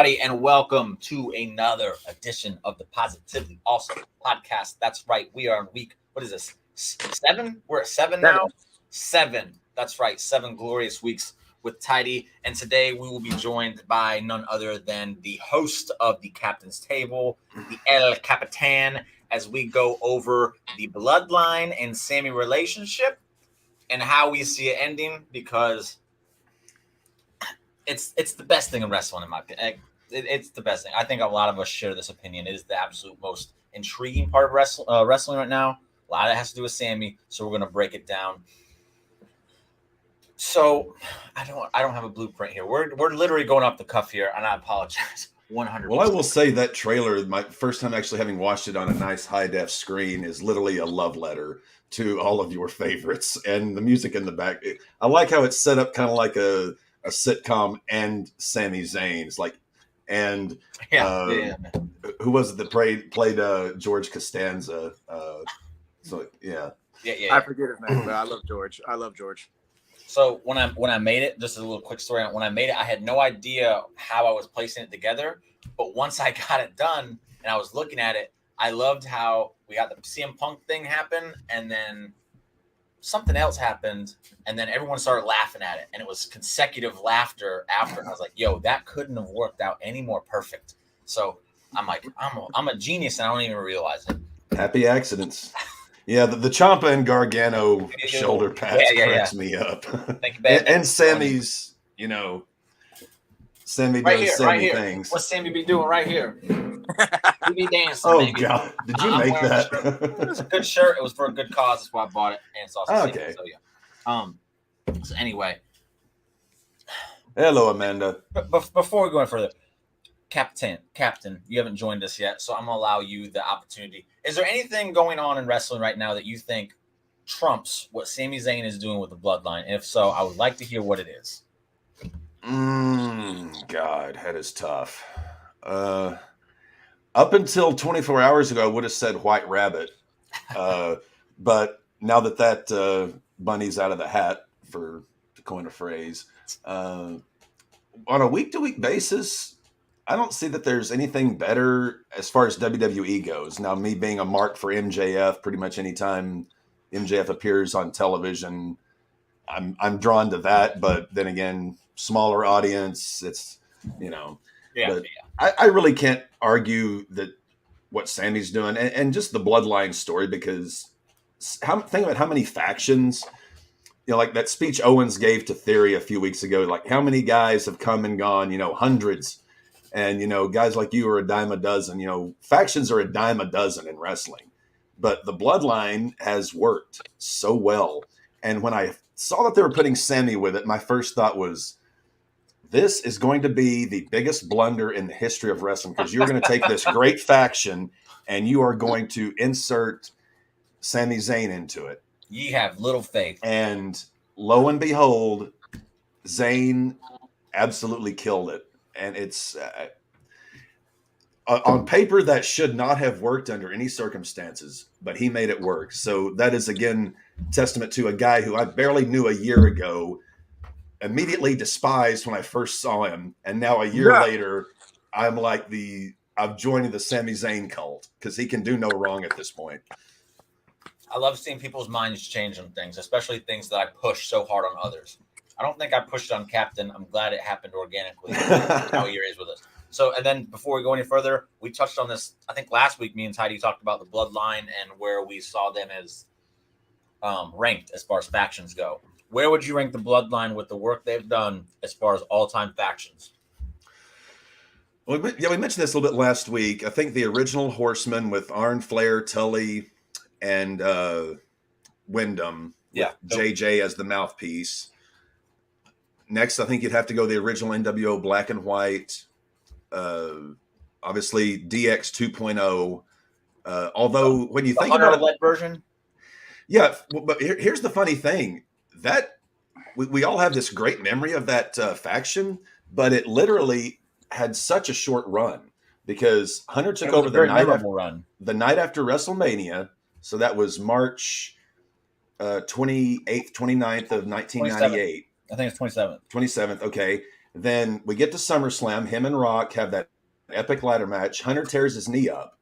everybody, and welcome to another edition of the Positively Awesome podcast. That's right. We are in week, what is this? 7? We're at 7 now? 7. That's right. 7 glorious weeks with Tidy. And today we will be joined by none other than the host of the Captain's Table, the El Capitan, as we go over the Bloodline and Sami relationship and how we see it ending, because it's the best thing in wrestling, in my opinion. It's the best thing. I think a lot of us share this opinion. It is the absolute most intriguing part of wrestling right now. A lot of it has to do with Sami, so we're gonna break it down. So I don't have a blueprint here. We're literally going off the cuff here, and I apologize 100%. Well, I will say that trailer, my first time actually having watched it on a nice high def screen, is literally a love letter to all of your favorites, and the music in the back. I like how it's set up kind of like a sitcom and Sami Zayn's who was it that played George Costanza? Yeah. I forget his name, but I love George. So when I made it, just a little quick story. When I made it, I had no idea how I was placing it together. But once I got it done and I was looking at it, I loved how we got the CM Punk thing happen, and then something else happened, and then everyone started laughing at it, and it was consecutive laughter after. And I was like, "Yo, that couldn't have worked out any more perfect." So I'm like, I'm a genius, and I don't even realize it. Happy accidents. Yeah, the Ciampa and Gargano shoulder pads cracks me up. Thank you, and Sammy's, Sami does Sami things. What's Sami be doing right here? He be dancing. Oh, baby. God. Did you make that? It was a good shirt. It was for a good cause. That's why I bought it. And it's also okay. So, yeah. So anyway. Hello, Amanda. Before we go any further, Captain, you haven't joined us yet, so I'm going to allow you the opportunity. Is there anything going on in wrestling right now that you think trumps what Sami Zayn is doing with the Bloodline? And if so, I would like to hear what it is. God, that is tough. Up until 24 hours ago, I would have said White Rabbit. But now that bunny's out of the hat, to coin a phrase, on a week-to-week basis, I don't see that there's anything better as far as WWE goes. Now, me being a mark for MJF, pretty much anytime MJF appears on television, I'm drawn to that. But then again, smaller audience, it's, I really can't argue that what Sami's doing and just the Bloodline story, because think about how many factions, like that speech Owens gave to Theory a few weeks ago, like how many guys have come and gone, hundreds. And, guys like you are a dime a dozen. Factions are a dime a dozen in wrestling. But the Bloodline has worked so well. And when I saw that they were putting Sami with it, my first thought was, this is going to be the biggest blunder in the history of wrestling, because you're going to take this great faction and you are going to insert Sami Zayn into it. You have little faith. And lo and behold, Zayn absolutely killed it. And it's on paper that should not have worked under any circumstances, but he made it work. So that is, again, testament to a guy who I barely knew a year ago, immediately despised when I first saw him. And now a year later, I'm like I've joined the Sami Zayn cult, because he can do no wrong at this point. I love seeing people's minds change on things, especially things that I push so hard on others. I don't think I pushed on Captain. I'm glad it happened organically. How he is with us. So, and then before we go any further, we touched on this. I think last week, me and Tidy talked about the Bloodline and where we saw them as ranked as far as factions go. Where would you rank the Bloodline with the work they've done as far as all-time factions? Well, we mentioned this a little bit last week. I think the original Horsemen with Arn, Flair, Tully, and Wyndham, with JJ as the mouthpiece. Next, I think you'd have to go the original NWO Black and White. Obviously, DX 2.0. Although, when you think about it, LED version. Yeah, but here's the funny thing. That we all have this great memory of that faction, but it literally had such a short run, because Hunter took over the night after WrestleMania. So that was March 28th, 29th of 1998. I think it's 27th. 27th, okay. Then we get to SummerSlam. Him and Rock have that epic ladder match. Hunter tears his knee up.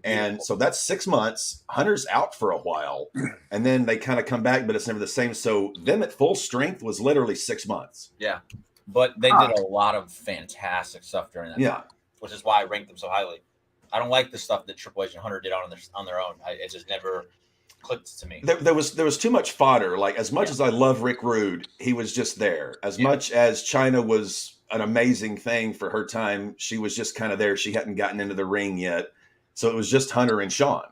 And so that's 6 months. Hunter's out for a while. And then they kind of come back, but it's never the same. So them at full strength was literally 6 months. Yeah. But they did a lot of fantastic stuff during that time, which is why I ranked them so highly. I don't like the stuff that Triple H and Hunter did on their own. It just never clicked to me. There was too much fodder. Like, as much as I love Rick Rude, he was just there. As much as Chyna was an amazing thing for her time, she was just kind of there. She hadn't gotten into the ring yet. So it was just Hunter and Shawn.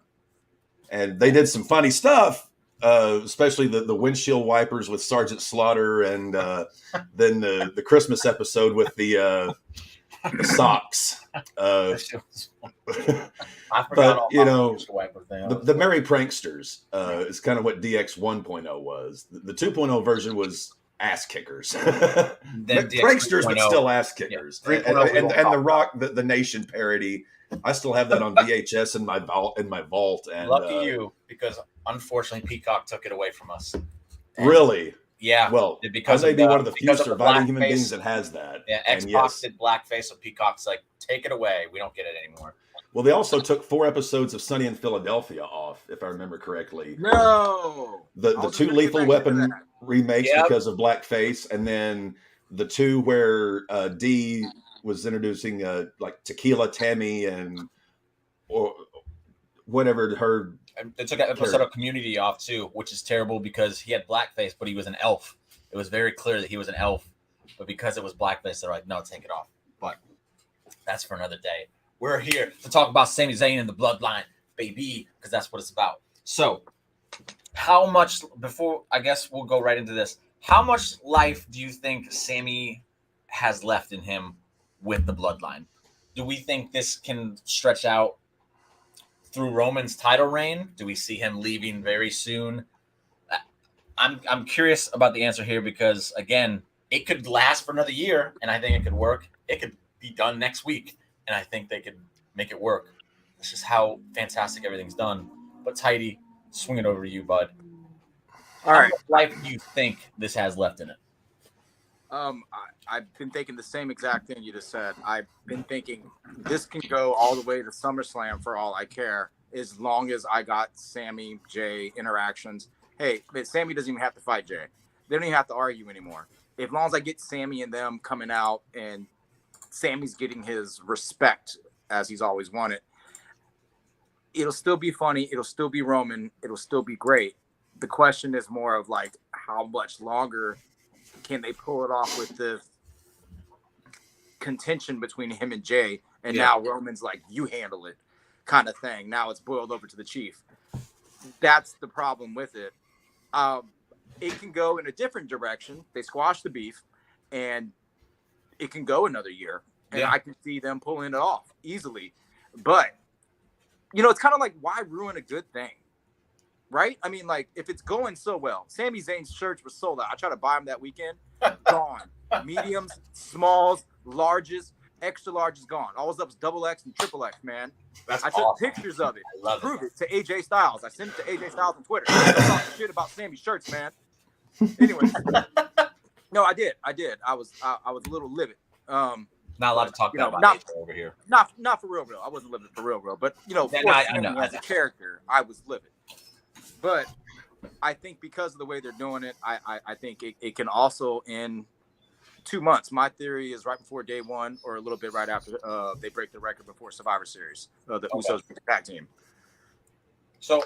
And they did some funny stuff, especially the windshield wipers with Sergeant Slaughter, and then the Christmas episode with the socks. I forgot but, all you about know, the wiper thing. the Merry Pranksters is kind of what DX 1.0 was. The 2.0 version was ass kickers. Pranksters, but still ass kickers. Yeah, and the Rock, the Nation parody. I still have that on VHS in my vault. And lucky you, because unfortunately Peacock took it away from us. And really? Yeah. Well, because I may be one of the few because of surviving human beings that has that. Yeah, Xbox did blackface, so Peacock's like, take it away. We don't get it anymore. Well, they also took 4 episodes of Sunny in Philadelphia off, if I remember correctly. No. The 2 Lethal Weapon remakes because of blackface, and then the 2 where Dee was introducing like Tequila Tammy or whatever her. They took that episode of Community off too, which is terrible because he had blackface, but he was an elf. It was very clear that he was an elf, but because it was blackface, they're like, no, take it off. But that's for another day. We're here to talk about Sami Zayn and the Bloodline, baby, because that's what it's about. So, how much, before, I guess we'll go right into this, how much life do you think Sami has left in him with the Bloodline? Do we think this can stretch out through Roman's title reign? Do we see him leaving very soon? I'm curious about the answer here because, again, it could last for another year, and I think it could work. It could be done next week, and I think they could make it work. This is how fantastic everything's done. But Tidy, swing it over to you, bud. All right. How much life do you think this has left in it? I've been thinking the same exact thing you just said. I've been thinking this can go all the way to SummerSlam for all I care, as long as I got Sami, Jay interactions. Hey, but Sami doesn't even have to fight Jay. They don't even have to argue anymore. As long as I get Sami and them coming out and Sami's getting his respect as he's always wanted, it'll still be funny. It'll still be Roman. It'll still be great. The question is more of like, how much longer can they pull it off with the contention between him and Jay? And now Roman's like, you handle it kind of thing. Now it's boiled over to the Chief. That's the problem with it. It can go in a different direction. They squash the beef and it can go another year. And I can see them pulling it off easily. But, you know, it's kind of like, why ruin a good thing? Right? I mean, like, if it's going so well, Sami Zayn's shirts were sold out. I tried to buy them that weekend. Gone. Mediums, smalls, larges, extra large is gone. All was up is XXX and XXX, man. I took pictures of it. Prove it to AJ Styles. I sent it to AJ Styles on Twitter. Talking shit about Sami shirts, man. Anyway. No, I did. I was a little livid. Not allowed to talk about AJ over here. Not for real. I wasn't livid for real. But, you know, I know. As a character, I was livid. But I think because of the way they're doing it, I think it can also in 2 months. My theory is right before day one or a little bit right after they break the record before Survivor Series. The Usos tag team. So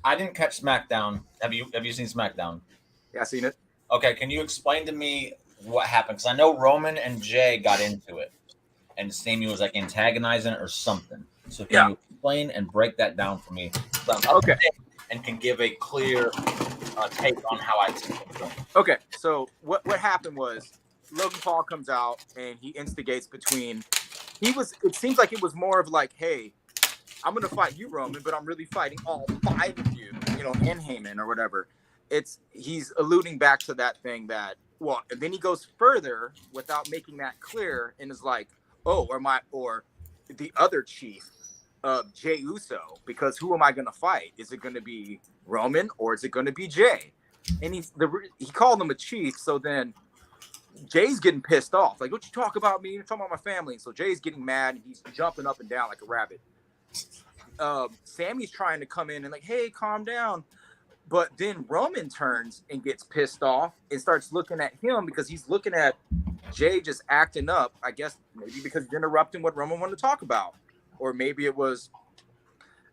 I didn't catch SmackDown. Have you seen SmackDown? Yeah, I've seen it. Okay, can you explain to me what happened? Because I know Roman and Jay got into it, and Sami was like antagonizing it or something. So can you explain and break that down for me? Okay. And can give a clear take on how I see things going. Okay, so what happened was Logan Paul comes out and he instigates between. It seems like it was more of like, hey, I'm gonna fight you, Roman, but I'm really fighting all 5 of you, you know, and Heyman or whatever. He's alluding back to that thing that, well, and then he goes further without making that clear and is like, oh, or the other chief. Jay Uso, because who am I going to fight? Is it going to be Roman or is it going to be Jay? And he called him a chief. So then Jay's getting pissed off. Like, don't you talk about me? You're talking about my family. And so Jay's getting mad and he's jumping up and down like a rabbit. Sammy's trying to come in and like, hey, calm down. But then Roman turns and gets pissed off and starts looking at him because he's looking at Jay just acting up. I guess maybe because he's interrupting what Roman wanted to talk about. Or maybe it was,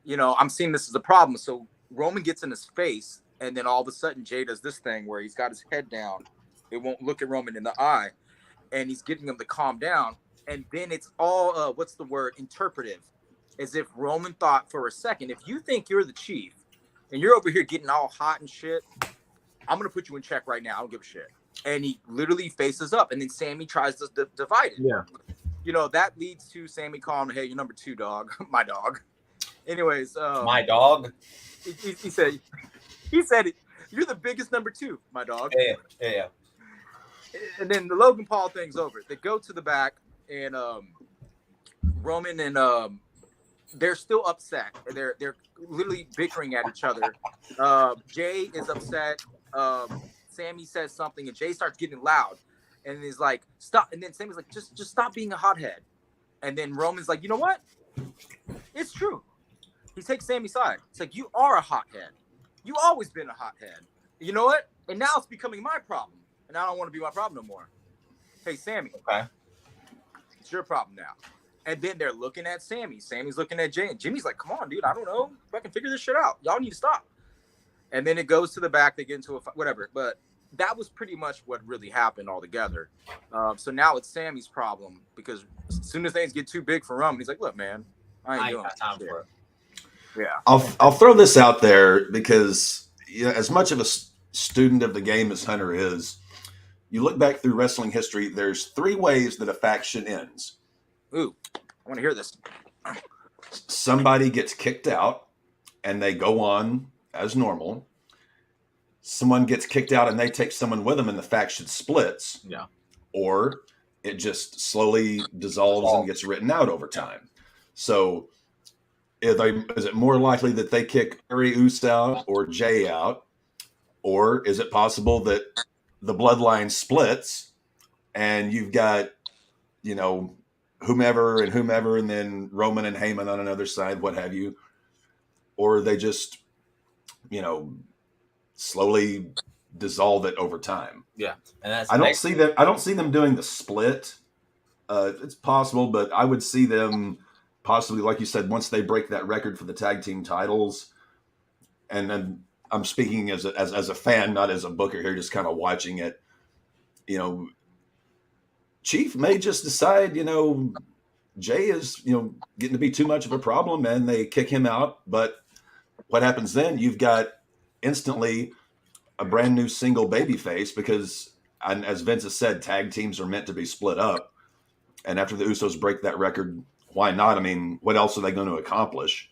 I'm seeing this as a problem. So Roman gets in his face, and then all of a sudden Jay does this thing where he's got his head down. It won't look at Roman in the eye, and he's getting him to calm down. And then it's all, interpretive. As if Roman thought for a second, if you think you're the chief and you're over here getting all hot and shit, I'm going to put you in check right now. I don't give a shit. And he literally faces up, and then Sami tries to divide it. Yeah. That leads to Sami calling him, hey, you're number 2, dog. My dog. Anyways. My dog? He said it. You're the biggest number 2, my dog. Yeah. And then the Logan Paul thing's over. They go to the back, and Roman and they're still upset. They're literally bickering at each other. Jay is upset. Sami says something, and Jay starts getting loud. And he's like, stop. And then Sami's like, just stop being a hothead. And then Roman's like, you know what? It's true. He takes Sami's side. It's like, you are a hothead. You always been a hothead. You know what? And now it's becoming my problem. And I don't want to be my problem no more. Hey, Sami. Okay. It's your problem now. And then they're looking at Sami. Sami's looking at Jay. And Jimmy's like, come on, dude. I don't know if I can figure this shit out. Y'all need to stop. And then it goes to the back. They get into a whatever. But that was pretty much what really happened altogether. So now it's Sami's problem because as soon as things get too big for Roman, he's like, look, man, I ain't doing got time for it. Yeah. I'll throw this out there because as much of a student of the game as Hunter is, you look back through wrestling history, there's 3 ways that a faction ends. Ooh, I want to hear this. Somebody gets kicked out and they go on as normal. Someone gets kicked out and they take someone with them and the faction splits. Yeah. Or it just slowly dissolves and gets written out over time. So is it more likely that they kick Harry Oos out or Jay out? Or is it possible that the bloodline splits and you've got, whomever, and then Roman and Heyman on another side, what have you? Or they just, slowly dissolve it over time. Yeah. And that's I don't see them doing the split. It's possible, but I would see them possibly, like you said, once they break that record for the tag team titles. And then I'm speaking as a fan, not as a booker here, just kind of watching it. Chief may just decide, Jay is, getting to be too much of a problem and they kick him out. But what happens then? You've got instantly a brand new single baby face because, and as Vince has said, tag teams are meant to be split up. And after the Usos break that record, why not? I mean, what else are they going to accomplish?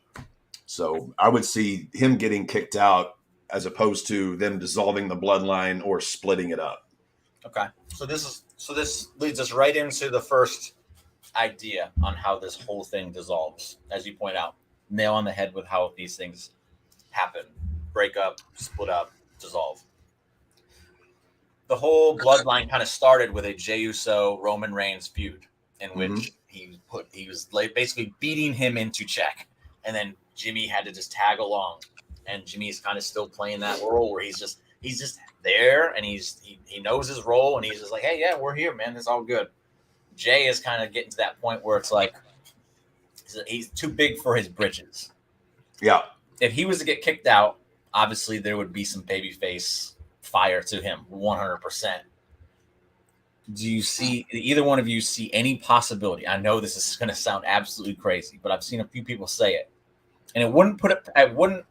So I would see him getting kicked out as opposed to them dissolving the bloodline or splitting it up. Okay. So this leads us right into the first idea on how this whole thing dissolves. As you point out, nail on the head with how these things happen. Break up, split up, dissolve. The whole bloodline kind of started with a Jey Uso Roman Reigns feud in which he was basically beating him into check, and then Jimmy had to just tag along, and Jimmy's kind of still playing that role where he's just there and he knows his role and he's just like, hey, yeah, we're here, man, it's all good. Jay is kind of getting to that point where it's like he's too big for his britches. Yeah. If he was to get kicked out, obviously there would be some babyface fire to him, 100%. Do you see, either one of you see any possibility? I know this is going to sound absolutely crazy, but I've seen a few people say it, and it wouldn't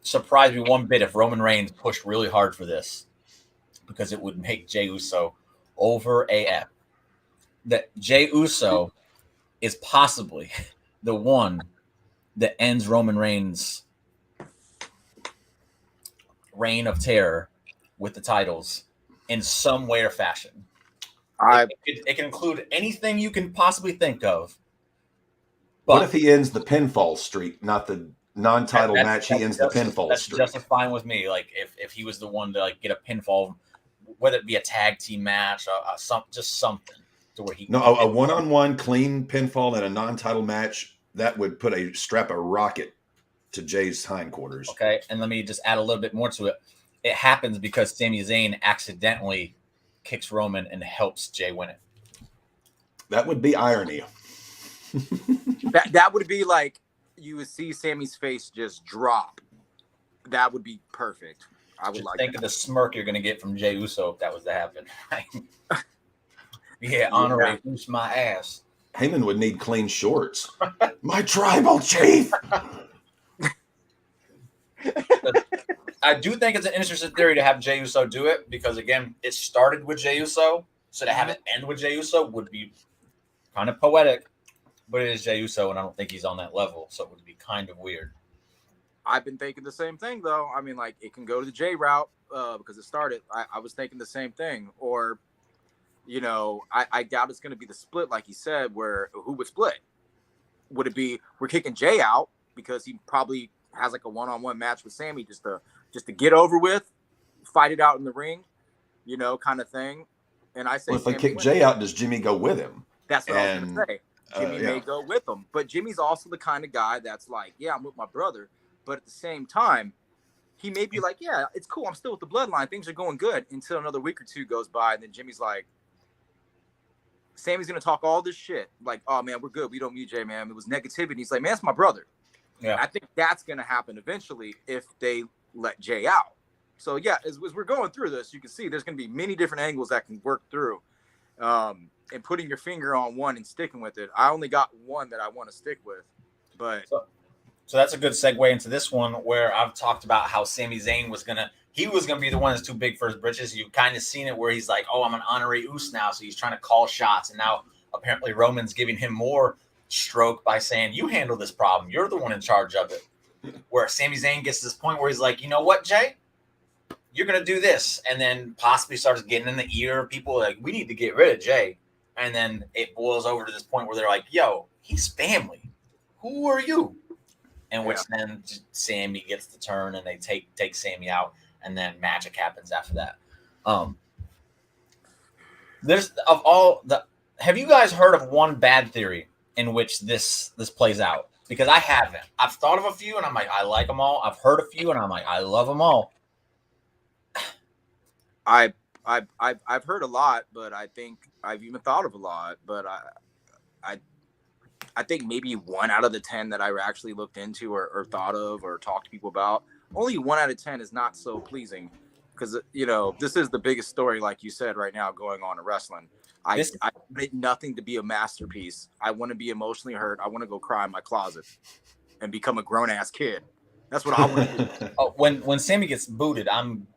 surprise me one bit if Roman Reigns pushed really hard for this, because it would make Jey Uso over AF. That Jey Uso is possibly the one that ends Roman Reigns' reign of terror with the titles in some way or fashion. It can include anything you can possibly think of. But what if he ends the pinfall streak, not the non-title match? He ends the pinfall streak. That's just fine with me. Like if he was the one to like get a pinfall whether it be a tag team match or just something to where he No, a one-on-one clean pinfall in a non-title match that would put a rocket to Jay's hindquarters. Okay, and let me just add a little bit more to it. It happens because Sami Zayn accidentally kicks Roman and helps Jay win it. That would be irony. that would be like you would see Sammy's face just drop. That would be perfect. I would Think that. of the smirk you're going to get from Jey Uso if that was to happen. Yeah, honorary boost my ass. Heyman would need clean shorts. My tribal chief. I do think it's an interesting theory to have Jey Uso do it because, again, it started with Jey Uso. So to have it end with Jey Uso would be kind of poetic, but it is Jey Uso, and I don't think he's on that level. So it would be kind of weird. I've been thinking the same thing, though. I mean, like, it can go to the Jay route because it started. I was thinking the same thing. Or, you know, I doubt it's going to be the split, like you said, where who would split? Would it be we're kicking Jay out because he probably has like a one-on-one match with Sami just to get over with, fight it out in the ring, you know, kind of thing. And I say, well, if they kick Jay out, does Jimmy go with him? That's what I was going to say. Jimmy may go with him, but Jimmy's also the kind of guy that's like, yeah, I'm with my brother. But at the same time, he may be like, yeah, it's cool. I'm still with the bloodline. Things are going good until another week or two goes by. And then Jimmy's like, Sammy's going to talk all this shit. Like, oh, man, we're good. We don't need Jay, man. It was negativity. He's like, man, it's my brother. Yeah. I think that's going to happen eventually if they let Jay out. So, yeah, as we're going through this, you can see there's going to be many different angles that can work through. And putting your finger on one and sticking with it. I only got one that I want to stick with. But So that's a good segue into this one where I've talked about how Sami Zayn was going to be the one that's too big for his britches. You've kind of seen it where he's like, oh, I'm an honorary Uso now. So he's trying to call shots. And now apparently Roman's giving him more stroke by saying, you handle this problem. You're the one in charge of it. Where Sami Zayn gets to this point where he's like, you know what, Jay? You're going to do this. And then possibly starts getting in the ear of people like, we need to get rid of Jay. And then it boils over to this point where they're like, yo, he's family. Who are you? In which then Sami gets the turn and they take Sami out, and then magic happens after that. Have you guys heard of one bad theory in which this plays out? Because I haven't. I've thought of a few and I'm like, I like them all. I've heard a few and I'm like, I love them all. I've heard a lot, but I think I've even thought of a lot, but I think maybe 1 out of the 10 that I actually looked into or thought of or talked to people about, only 1 out of 10 is not so pleasing because, you know, this is the biggest story, like you said, right now going on in wrestling. I want nothing to be a masterpiece. I want to be emotionally hurt. I want to go cry in my closet and become a grown-ass kid. That's what I want to do. When Sami gets booted,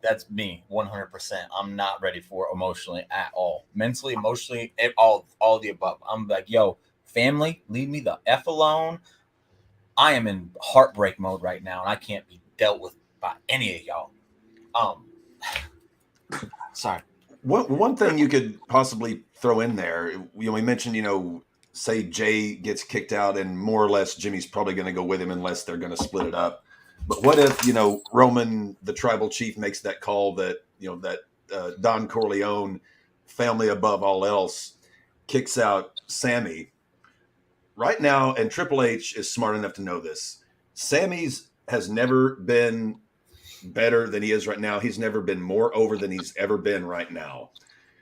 that's me 100%. I'm not ready for emotionally at all. Mentally, emotionally, all the above. I'm like, yo, family, leave me the F alone. I am in heartbreak mode right now, and I can't be dealt with by any of y'all. Sorry. One thing you could possibly throw in there, we mentioned, say Jay gets kicked out, and more or less Jimmy's probably going to go with him unless they're going to split it up. But what if, Roman, the tribal chief, makes that call that, that Don Corleone, family above all else, kicks out Sami? Right now, and Triple H is smart enough to know this, Sami's has never been better than he is right now. He's never been more over than he's ever been right now.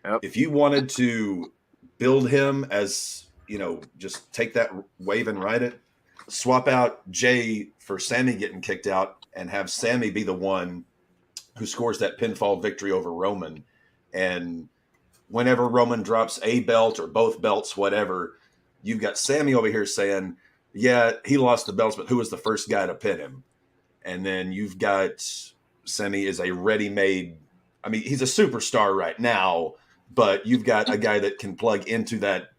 Yep. If you wanted to build him as, just take that wave and ride it, swap out Jay for Sami getting kicked out and have Sami be the one who scores that pinfall victory over Roman. And whenever Roman drops a belt or both belts, whatever, you've got Sami over here saying, yeah, he lost the belts, but who was the first guy to pin him? And then you've got Sami is a ready-made, he's a superstar right now, but you've got a guy that can plug into that,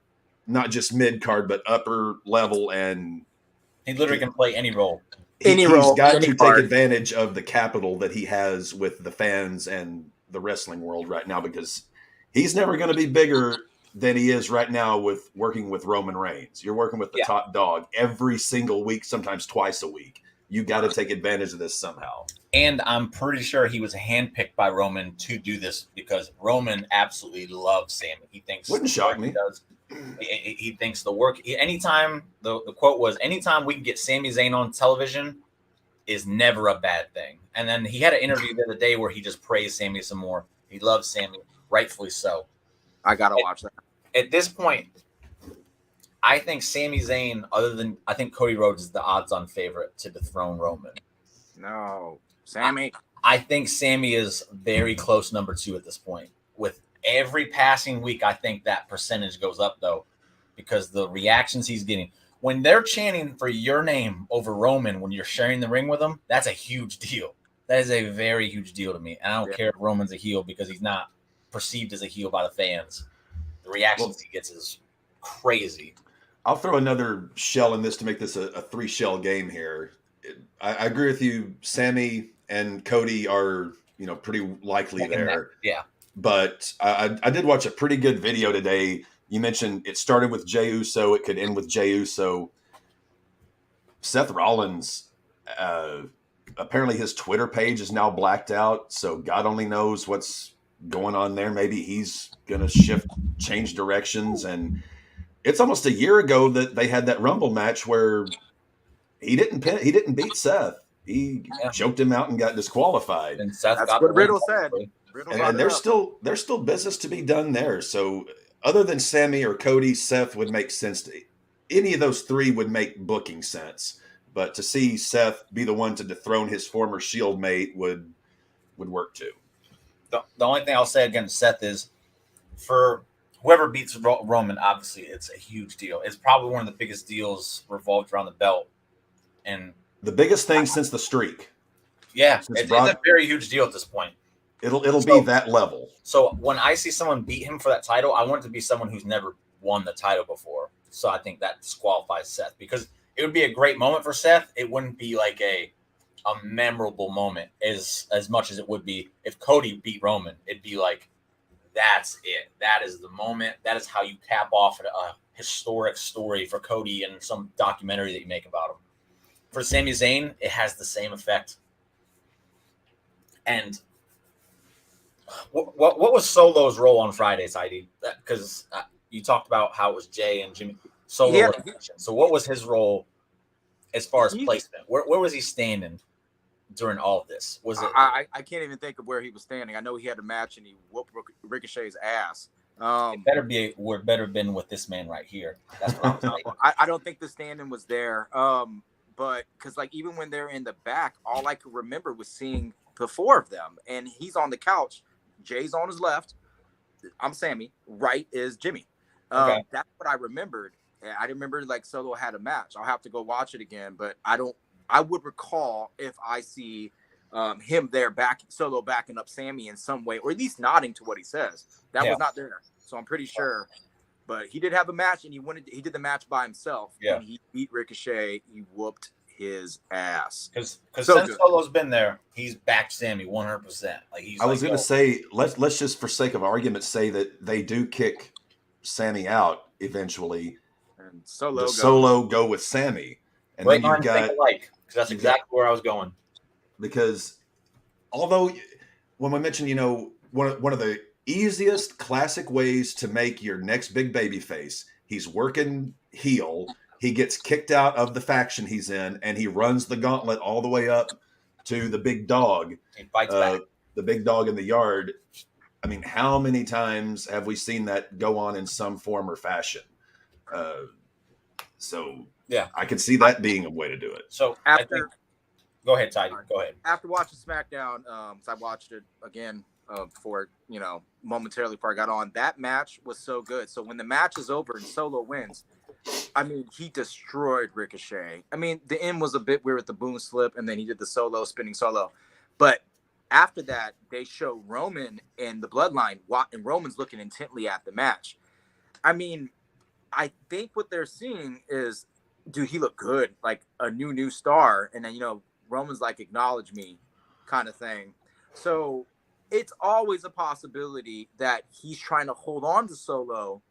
not just mid-card, but upper level. And he literally can play any role. He's got to take advantage of the capital that he has with the fans and the wrestling world right now, because he's never going to be bigger than he is right now with working with Roman Reigns. You're working with the top dog every single week, sometimes twice a week. you got to take advantage of this somehow. And I'm pretty sure he was handpicked by Roman to do this because Roman absolutely loves Sami. He thinks Wouldn't shock me. He thinks the work. Anytime the quote was, "Anytime we can get Sami Zayn on television is never a bad thing." And then he had an interview the other day where he just praised Sami some more. He loves Sami, rightfully so. I gotta watch that. At this point, I think Sami Zayn, I think Cody Rhodes is the odds-on favorite to dethrone Roman. No, Sami. I think Sami is very close number 2 at this point. With every passing week, I think that percentage goes up, though, because the reactions he's getting. When they're chanting for your name over Roman when you're sharing the ring with him, that's a huge deal. That is a very huge deal to me. And I don't care if Roman's a heel because he's not perceived as a heel by the fans. The reactions he gets is crazy. I'll throw another shell in this to make this a 3-shell game here. I agree with you. Sami and Cody are, pretty likely there. Yeah. But I did watch a pretty good video today. You mentioned it started with Jey Uso. It could end with Jey Uso. Seth Rollins, apparently his Twitter page is now blacked out. So God only knows what's going on there. Maybe he's going to change directions. And it's almost a year ago that they had that Rumble match where he didn't beat Seth. He choked him out and got disqualified. And Seth That's what Riddle said. And there's still business to be done there. So other than Sami or Cody, Seth would make sense to any of those 3 would make booking sense. But to see Seth be the one to dethrone his former Shield mate would work too. The only thing I'll say against Seth is for whoever beats Roman, obviously it's a huge deal. It's probably one of the biggest deals revolved around the belt. And the biggest thing since the streak. Yeah, it's a very huge deal at this point. It'll be that level. So when I see someone beat him for that title, I want it to be someone who's never won the title before. So I think that disqualifies Seth because it would be a great moment for Seth. It wouldn't be like a memorable moment as much as it would be if Cody beat Roman. It'd be like, that's it. That is the moment. That is how you cap off a historic story for Cody and some documentary that you make about him. For Sami Zayn, it has the same effect. And what was Solo's role on Fridays, Heidi? Because you talked about how it was Jay and Jimmy. Solo. Yeah. So what was his role as far as placement? Where was he standing during all of this? Was it? I can't even think of where he was standing. I know he had a match and he whooped Ricochet's ass. It would better been with this man right here. That's what I'm saying. I don't think the standing was there. But because even when they're in the back, all I could remember was seeing the 4 of them, and he's on the couch. Jay's on his left. I'm Sami. Right is Jimmy. Okay. That's what I remembered. I remember Solo had a match. I'll have to go watch it again, but I would recall if I see him there Solo backing up Sami in some way, or at least nodding to what he says. That was not there. So I'm pretty sure. But he did have a match, and he did the match by himself. Yeah. And he beat Ricochet. He whooped his ass. Because since Solo's been there, he's backed Sami 100%. I was going to say, let's just for sake of argument say that they do kick Sami out eventually, and Solo go with Sami, and then you've got because that's exactly where I was going. Because although when we mentioned, one of the easiest classic ways to make your next big baby face, he's working heel. He gets kicked out of the faction he's in, and he runs the gauntlet all the way up to the big dog. He fights back. The big dog in the yard. I mean, how many times have we seen that go on in some form or fashion? So I could see that being a way to do it. So go ahead, Ty. Go ahead. After watching SmackDown, so I watched it again momentarily before I got on. That match was so good. So when the match is over and Solo wins, I mean, he destroyed Ricochet. I mean, the end was a bit weird with the boom slip, and then he did the spinning solo. But after that, they show Roman and the Bloodline, and Roman's looking intently at the match. I mean, I think what they're seeing is, dude, he looked good, like a new star. And then, Roman's like, acknowledge me kind of thing. So it's always a possibility that he's trying to hold on to Solo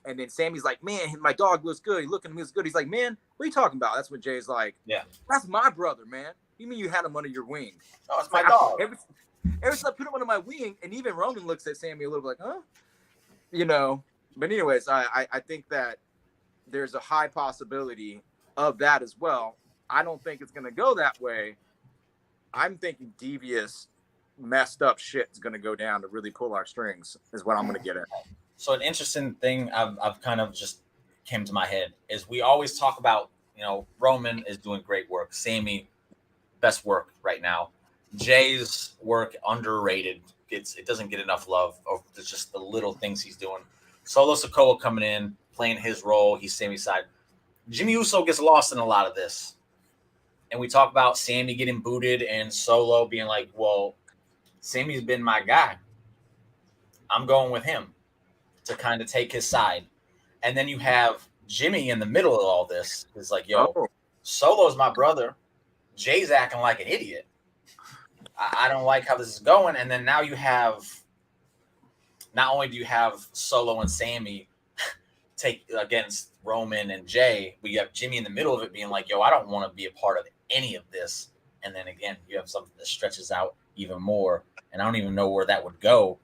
And then Sammy's like, man, my dog looks good. He looking at me looks good. He's like, man, what are you talking about? That's when Jay's like, yeah, that's my brother, man. You mean you had him under your wing? Oh, it's my dog. Every time I put him under my wing, and even Roman looks at Sammy a little bit like, huh? You know. But anyways, I think that there's a high possibility of that as well. I don't think it's going to go that way. I'm thinking devious, messed up shit is going to go down to really pull our strings is what I'm going to get at. So an interesting thing I've kind of just came to my head is we always talk about, Roman is doing great work. Sami, best work right now. Jay's work underrated. It doesn't get enough love. Or there's just the little things he's doing. Solo Sikoa coming in, playing his role. He's Sami's side. Jimmy Uso gets lost in a lot of this. And we talk about Sami getting booted and Solo being like, well, Sami's been my guy. I'm going with him to kind of take his side. And then you have Jimmy in the middle of all this. It's like, Solo's my brother. Jay's acting like an idiot. I don't like how this is going. And then now you have, not only do you have Solo and Sami take against Roman and Jay, but you have Jimmy in the middle of it being like, I don't want to be a part of any of this. And then again, you have something that stretches out even more. And I don't even know where that would go,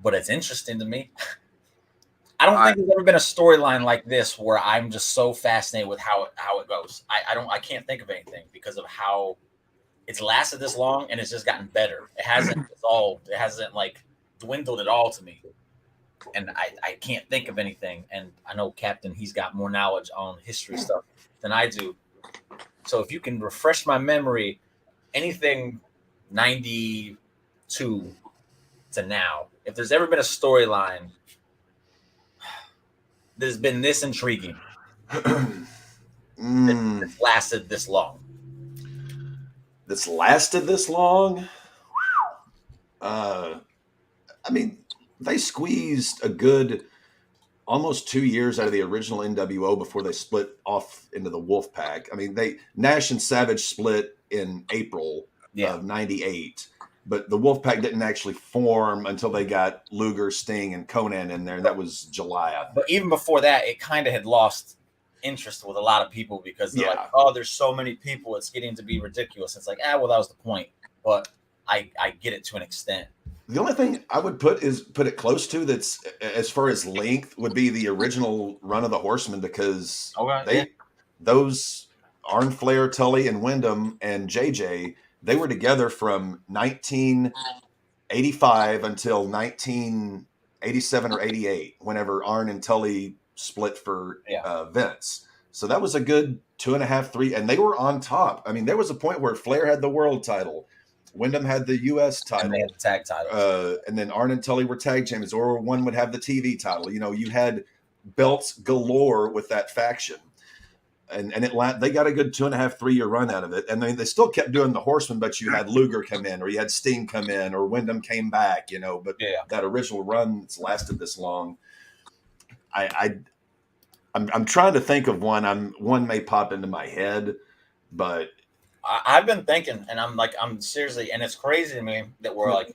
but it's interesting to me. I don't think there's ever been a storyline like this where I'm just so fascinated with how it goes. I can't think of anything because of how it's lasted this long and it's just gotten better. It hasn't dissolved. It hasn't dwindled at all to me. And I can't think of anything. And I know Captain, he's got more knowledge on history stuff than I do. So if you can refresh my memory, anything 92 to now, if there's ever been a storyline that's been this intriguing, that's lasted this long. That's lasted this long? I mean, they squeezed a good almost 2 years out of the original NWO before they split off into the Wolfpack. I mean, Nash and Savage split in April of 98, but the Wolfpack didn't actually form until they got Luger, Sting, and Conan in there, and that was July, I think. But even before that, it kind of had lost interest with a lot of people because they're like, oh, there's so many people, it's getting to be ridiculous. It's like, well, that was the point. But I get it to an extent. The only thing I would put it close to that's as far as length would be the original run of the Horsemen, because those Arn Flair, Tully, and Wyndham and JJ, they were together from 1985 until 1987 or 88, whenever Arn and Tully split for Vince. So that was a good 2.5, 3, and they were on top. I mean, there was a point where Flair had the world title. Wyndham had the U.S. title. And they had the tag title. And then Arn and Tully were tag champions, or one would have the TV title. You had belts galore with that faction. And they got a good 2.5, 3 year run out of it. And then they still kept doing the Horsemen, but you had Luger come in, or you had Sting come in, or Wyndham came back, But that original run that's lasted this long, I'm trying to think of one. One may pop into my head, but I've been thinking, and I'm seriously, and it's crazy to me that we're like,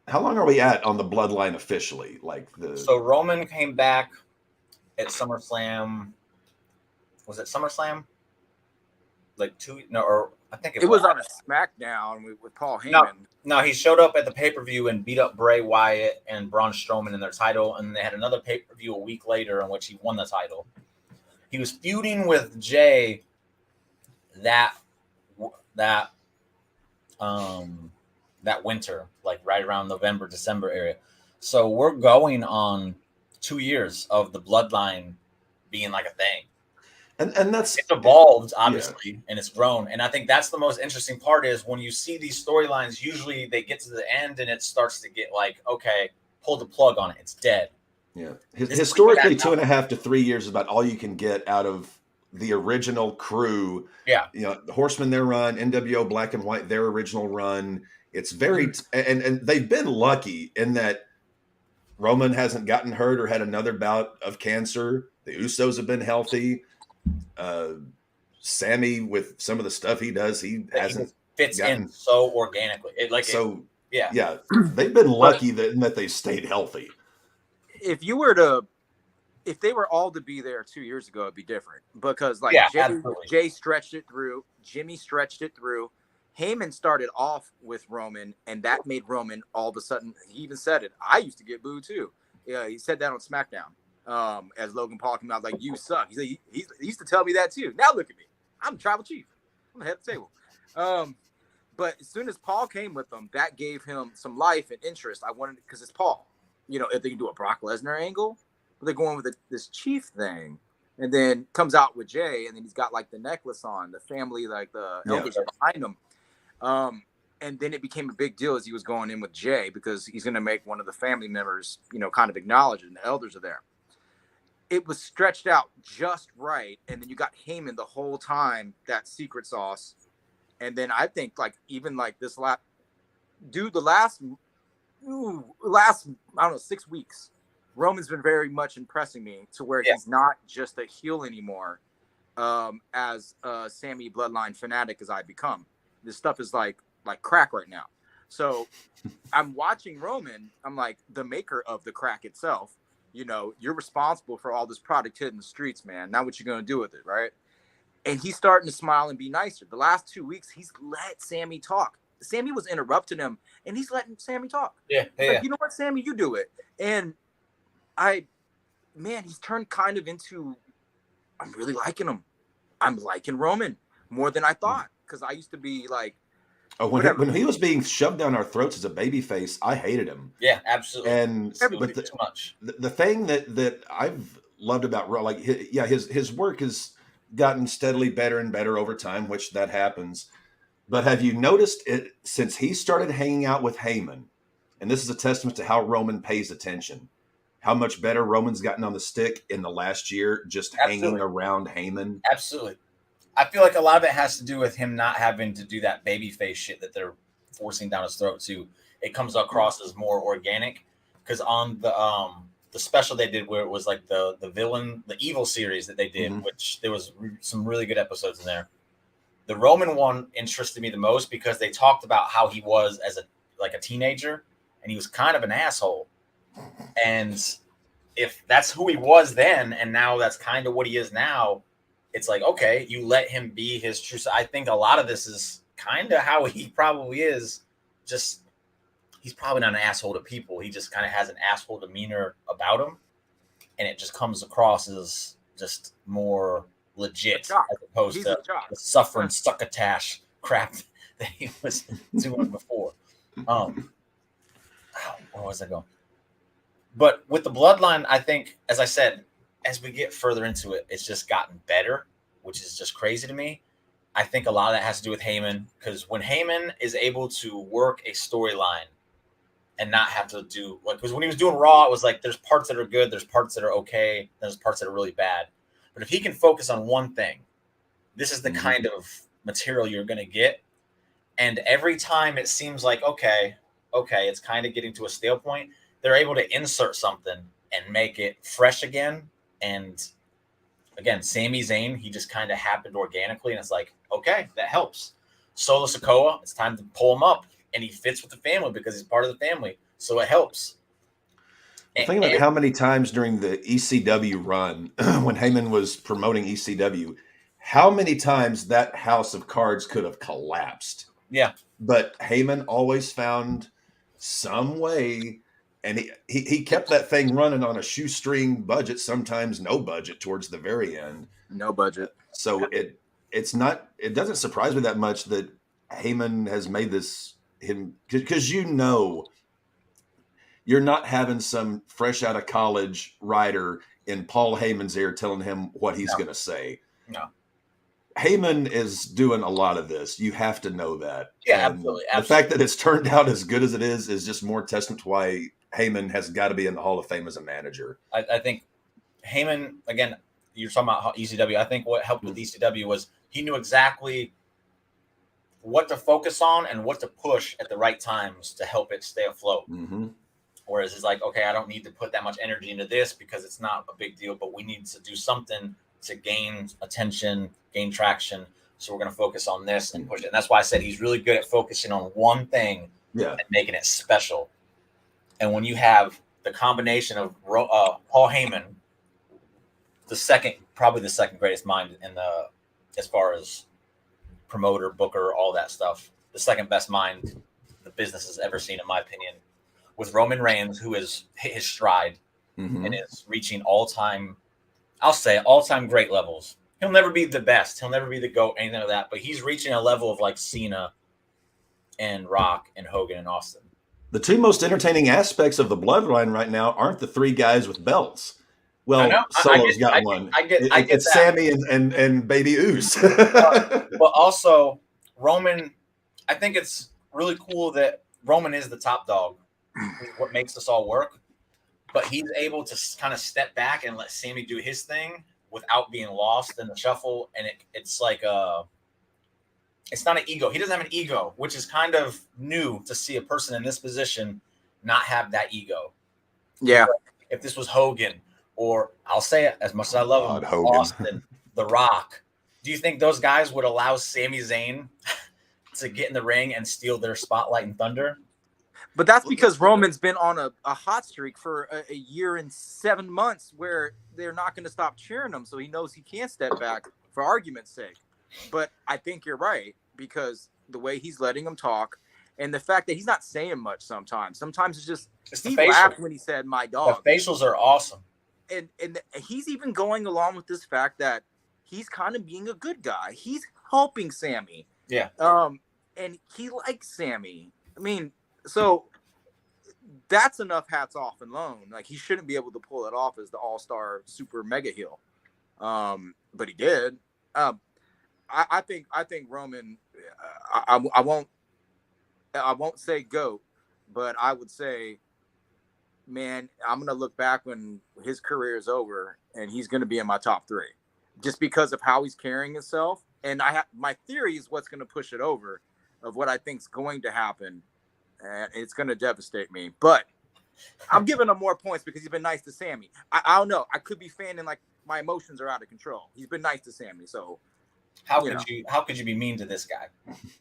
how long are we at on the Bloodline officially? So Roman came back at SummerSlam. Was it SummerSlam? I think it was on a SmackDown with Paul Heyman. No, he showed up at the pay-per-view and beat up Bray Wyatt and Braun Strowman in their title, and they had another pay-per-view a week later in which he won the title. He was feuding with Jay that winter, right around November, December area. So we're going on 2 years of the Bloodline being like a thing. And it's evolved, obviously, and it's grown. And I think that's the most interesting part is when you see these storylines, usually they get to the end and it starts to get okay, pull the plug on it. It's dead. Yeah. Historically, 2.5 to 3 years is about all you can get out of the original crew. Yeah. The Horsemen, their run, NWO Black and White, their original run. It's very, and they've been lucky in that Roman hasn't gotten hurt or had another bout of cancer. The Usos have been healthy. Sami, with some of the stuff he does, he fits in so organically. They've been lucky that they stayed healthy. If you were to if they were all to be there 2 years ago, it'd be different because like Jay stretched it through, Jimmy stretched it through. Heyman started off with Roman, and that made Roman all of a sudden. He even said it. I used to get booed too. Yeah, he said that on SmackDown. As Logan Paul came out, like, you suck. He said he used to tell me that too. Now look at me. I'm the tribal chief. I'm the head of the table. But as soon as Paul came with them, that gave him some life and interest. I wanted, because it's Paul. You know, if they can do a Brock Lesnar angle, but they're going with this chief thing, and then comes out with Jay, and then he's got like the necklace on, the family, like the elders are behind him. And then it became a big deal as he was going in with Jay because he's going to make one of the family members, you know, kind of acknowledge it, and the elders are there. It was stretched out just right, and then you got Heyman the whole time, that secret sauce. And then I think like even like this last I don't know 6 weeks, Roman's been very much impressing me to where he's not just a heel anymore. As a Sami Bloodline fanatic as I become, this stuff is like crack right now. So I'm watching Roman. I'm like, the maker of the crack itself. You know, you're responsible for all this product hitting the streets, man. Now what you gonna do with it, right? And he's starting to smile and be nicer. The last 2 weeks, he's let Sami talk. Sami was interrupting him, and he's letting Sami talk. Like, you know what, Sami, you do it. And he's turned kind of into, I'm really liking him. I'm liking Roman more than I thought, because I used to be like, when he was being shoved down our throats as a babyface, I hated him. Yeah, absolutely. And but too much. The thing that I've loved about like his work has gotten steadily better and better over time, which that happens. But have you noticed it since he started hanging out with Heyman? And this is a testament to how Roman pays attention. How much better Roman's gotten on the stick in the last year, just hanging around Heyman. Absolutely. I feel like a lot of it has to do with him not having to do that babyface shit that they're forcing down his throat too. It comes across as more organic because on the special they did where it was like the villain, the evil series that they did, which there was some really good episodes in there. The Roman one interested me the most because they talked about how he was as a teenager, and he was kind of an asshole. And if that's who he was then, and now that's kind of what he is now, it's like, okay, you let him be his true. I think a lot of this is kind of how he probably is. Just he's probably not an asshole to people. He just kind of has an asshole demeanor about him, and it just comes across as just more legit as opposed to the suffering succotash crap that he was doing before. Where was I going? But with the bloodline, I think, as I said, as we get further into it, it's just gotten better, which is just crazy to me. I think a lot of that has to do with Heyman, because when Heyman is able to work a storyline and not have to do because when he was doing Raw, it was like there's parts that are good, there's parts that are okay, there's parts that are really bad. But if he can focus on one thing, this is the kind of material you're going to get. And every time it seems like, okay, it's kind of getting to a stale point, they're able to insert something and make it fresh again. And again, Sami Zayn, he just kind of happened organically. And it's like, okay, that helps. Solo Sikoa, it's time to pull him up. And he fits with the family because he's part of the family. So it helps. Think about how many times during the ECW run, when Heyman was promoting ECW, how many times that house of cards could have collapsed. Yeah. But Heyman always found some way, and he kept that thing running on a shoestring budget, sometimes no budget towards the very end. No budget. So it doesn't surprise me that much that Heyman has made this him, because you're not having some fresh out of college writer in Paul Heyman's ear telling him what he's going to say. No. Heyman is doing a lot of this. You have to know that. Yeah, and absolutely. The fact that it's turned out as good as it is just more testament to why Heyman has got to be in the Hall of Fame as a manager. I think Heyman, again, you're talking about ECW. I think what helped with ECW was he knew exactly what to focus on and what to push at the right times to help it stay afloat. Mm-hmm. Whereas it's like, okay, I don't need to put that much energy into this because it's not a big deal, but we need to do something to gain attention, gain traction. So we're going to focus on this and push it. And that's why I said he's really good at focusing on one thing and making it special. And when you have the combination of Paul Heyman probably the second greatest mind in the, as far as promoter, booker, all that stuff. The second best mind the business has ever seen, in my opinion, with Roman Reigns, who has hit his stride and is reaching all-time great levels. He'll never be the best. He'll never be the GOAT, anything like that. But he's reaching a level of like Cena and Rock and Hogan and Austin. The two most entertaining aspects of the Bloodline right now aren't the three guys with belts. Well, Solo's got one. It's Sami and Baby Oos. But also, Roman, I think it's really cool that Roman is the top dog. What makes this all work. But he's able to kind of step back and let Sami do his thing without being lost in the shuffle. And it's like it's not an ego. He doesn't have an ego, which is kind of new to see a person in this position not have that ego. Yeah. If this was Hogan, or I'll say it as much as I love him, Hogan. Austin, The Rock, do you think those guys would allow Sami Zayn to get in the ring and steal their spotlight and thunder? But that's because Roman's been on a hot streak for a year and 7 months where they're not going to stop cheering him. So he knows he can't step back for argument's sake. But I think you're right, because the way he's letting him talk and the fact that he's not saying much sometimes. Sometimes it's just he laughed when he said "my dog." The facials are awesome. And he's even going along with this fact that he's kind of being a good guy. He's helping Sami. Yeah. And he likes Sami. I mean, so that's enough hats off and loan. Like, he shouldn't be able to pull it off as the all-star super mega heel. But he did. I think Roman, I won't say GOAT, but I would say, man, I'm going to look back when his career is over and he's going to be in my top 3 just because of how he's carrying himself. And my theory is what's going to push it over of what I think is going to happen. And it's going to devastate me, but I'm giving him more points because he's been nice to Sami. I don't know. I could be fanning like my emotions are out of control. He's been nice to Sami. So how could you be mean to this guy?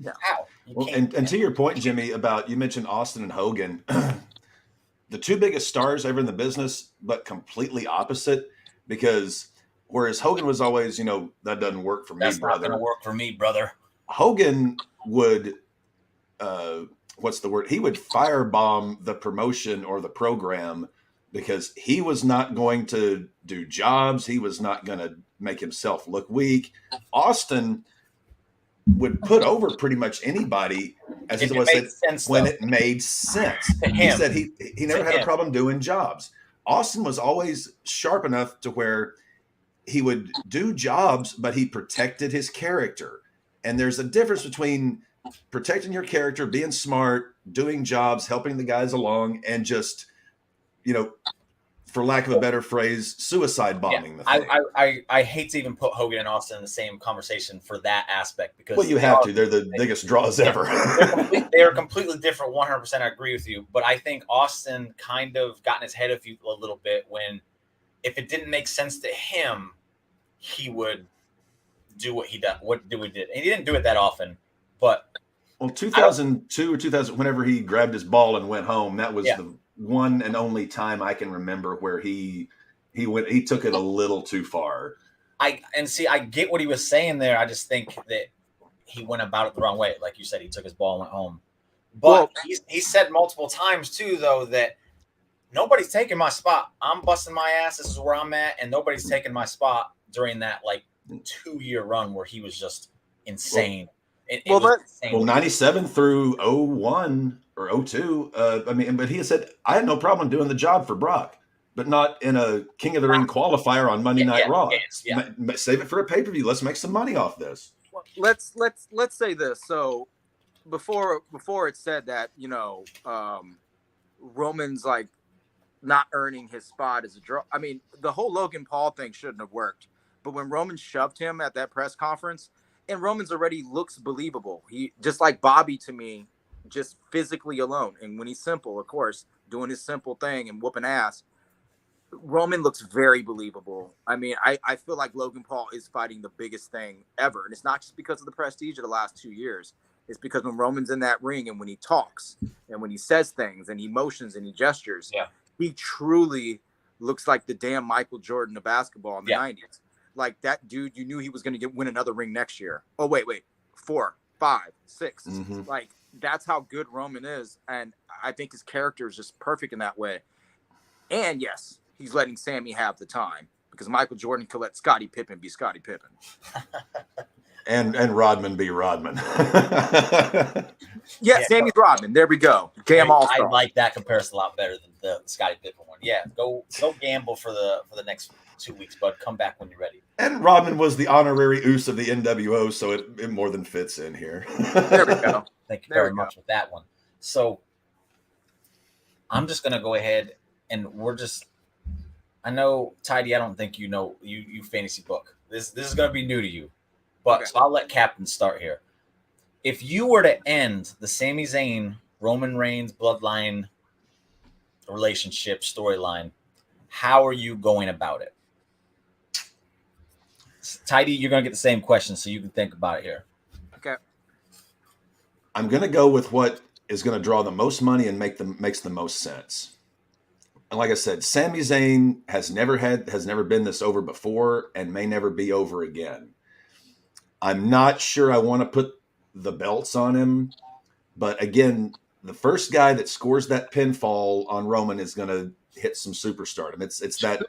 Yeah. How? Well, and to your point, Jimmy, about you mentioned Austin and Hogan, the two biggest stars ever in the business, but completely opposite, because whereas Hogan was always, that doesn't work for me, That's brother. Not going to work for me, brother. Hogan would, what's the word? He would firebomb the promotion or the program because he was not going to do jobs. He was not going to make himself look weak. Austin would put over pretty much anybody, as he always said, when it made sense. He said he never had a problem doing jobs. Austin was always sharp enough to where he would do jobs, but he protected his character. And there's a difference between protecting your character, being smart, doing jobs, helping the guys along, and just, for lack of a better phrase, suicide bombing the thing. I hate to even put Hogan and Austin in the same conversation for that aspect, because you have to. They're the biggest draws ever. They are completely different. 100%, I agree with you. But I think Austin kind of got in his head a little bit when, if it didn't make sense to him, he would do what he did. And he didn't do it that often, but 2002 or 2000, whenever he grabbed his ball and went home, that was the one and only time I can remember where he took it a little too far. I get what he was saying there. I just think that he went about it the wrong way. Like you said, he took his ball and went home. But he said multiple times too, though, that nobody's taking my spot. I'm busting my ass. This is where I'm at, and nobody's taking my spot during that 2-year run where he was just insane. 97 through 01 or 02. But he said, I had no problem doing the job for Brock, but not in a King of the Ring qualifier on Monday Night Raw. Save it for a pay-per-view. Let's make some money off this. Well, let's say this. So before it said that, Roman's not earning his spot as a draw. I mean, the whole Logan Paul thing shouldn't have worked. But when Roman shoved him at that press conference, and Roman's already looks believable. He just like Bobby to me, just physically alone. And when he's simple, of course, doing his simple thing and whooping ass, Roman looks very believable. I mean, I feel like Logan Paul is fighting the biggest thing ever. And it's not just because of the prestige of the last 2 years. It's because when Roman's in that ring and when he talks and when he says things and he motions and he gestures, he truly looks like the damn Michael Jordan of basketball in the Yeah. 90s. Like that dude, you knew he was going to win another ring next year. Oh, wait, 4, 5, 6. Mhm. Like that's how good Roman is. And I think his character is just perfect in that way. And yes, he's letting Sami have the time because Michael Jordan could let Scottie Pippen be Scottie Pippen. And Rodman be Rodman. Yeah, Sammy's Rodman. There we go. Damn all-star. I like that comparison a lot better than the Scottie Pippen one. Yeah, go gamble for the next 2 weeks, bud. Come back when you're ready. And Rodman was the honorary Oos of the NWO, so it more than fits in here. There we go. Thank you very much with that one. So I'm just gonna go ahead and I know, Tidy, I don't think you know you fantasy book. This is gonna be new to you. But Okay. so I'll let Captain start here. If you were to end the Sami Zayn, Roman Reigns bloodline relationship storyline, how are you going about it? Tidy, you're going to get the same question, so you can think about it here. Okay. I'm going to go with what is going to draw the most money and makes the most sense. And like I said, Sami Zayn has never been this over before and may never be over again. I'm not sure I want to put the belts on him, but again, the first guy that scores that pinfall on Roman is going to hit some superstardom. It's the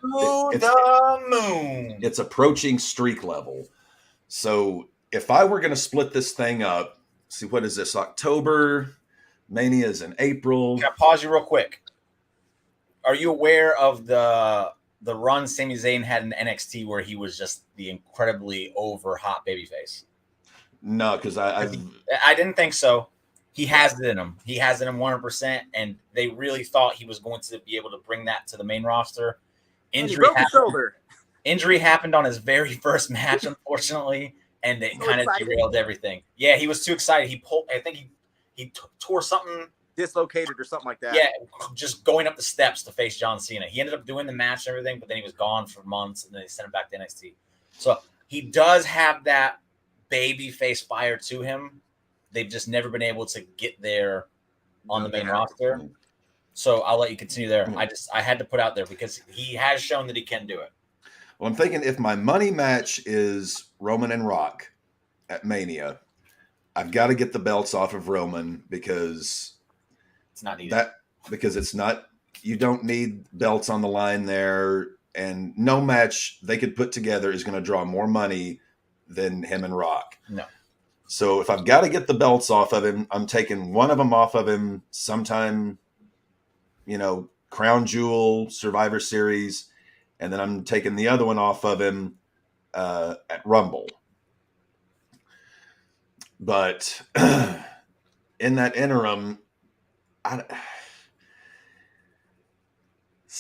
moon. It's approaching streak level. So if I were going to split this thing up, see, what is this? October, Mania is in April. Can I pause you real quick? Are you aware of the run Sami Zayn had in NXT where he was just the incredibly over hot babyface? No, because I didn't think so. He has it in him. He has it in 100%, and they really thought he was going to be able to bring that to the main roster. Injury happened on his very first match, unfortunately, and it kind of derailed everything. Yeah, he was too excited. I think he tore something. Dislocated or something like that. Yeah, just going up the steps to face John Cena. He ended up doing the match and everything, but then he was gone for months, and then they sent him back to NXT. So he does have that baby face fire to him. They've just never been able to get there on the main roster. So I'll let you continue there. I had to put out there because he has shown that he can do it. Well, I'm thinking if my money match is Roman and Rock at Mania, I've got to get the belts off of Roman because it's not needed. You don't need belts on the line there, and no match they could put together is going to draw more money than him and Rock. No. So if I've got to get the belts off of him, I'm taking one of them off of him sometime, Crown Jewel, Survivor Series, and then I'm taking the other one off of him at Rumble. But in that interim, that's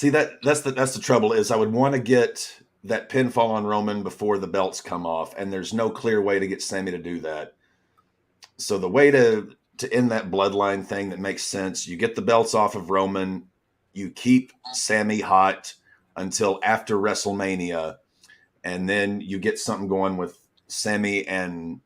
the trouble is I would want to get that pinfall on Roman before the belts come off, and there's no clear way to get Sami to do that. So the way to end that bloodline thing that makes sense, you get the belts off of Roman, you keep Sami hot until after WrestleMania, and then you get something going with Sami and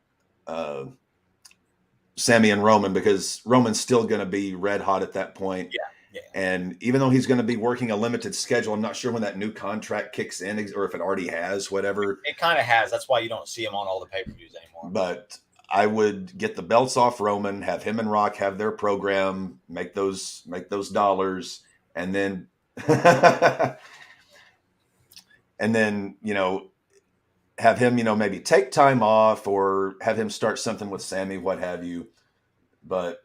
Roman, because Roman's still going to be red hot at that point. Yeah. And even though he's going to be working a limited schedule, I'm not sure when that new contract kicks in or if it already has, whatever. It kind of has. That's why you don't see him on all the pay-per-views anymore. But I would get the belts off Roman, have him and Rock have their program, make those dollars, and then have him, maybe take time off or have him start something with Sami, what have you. But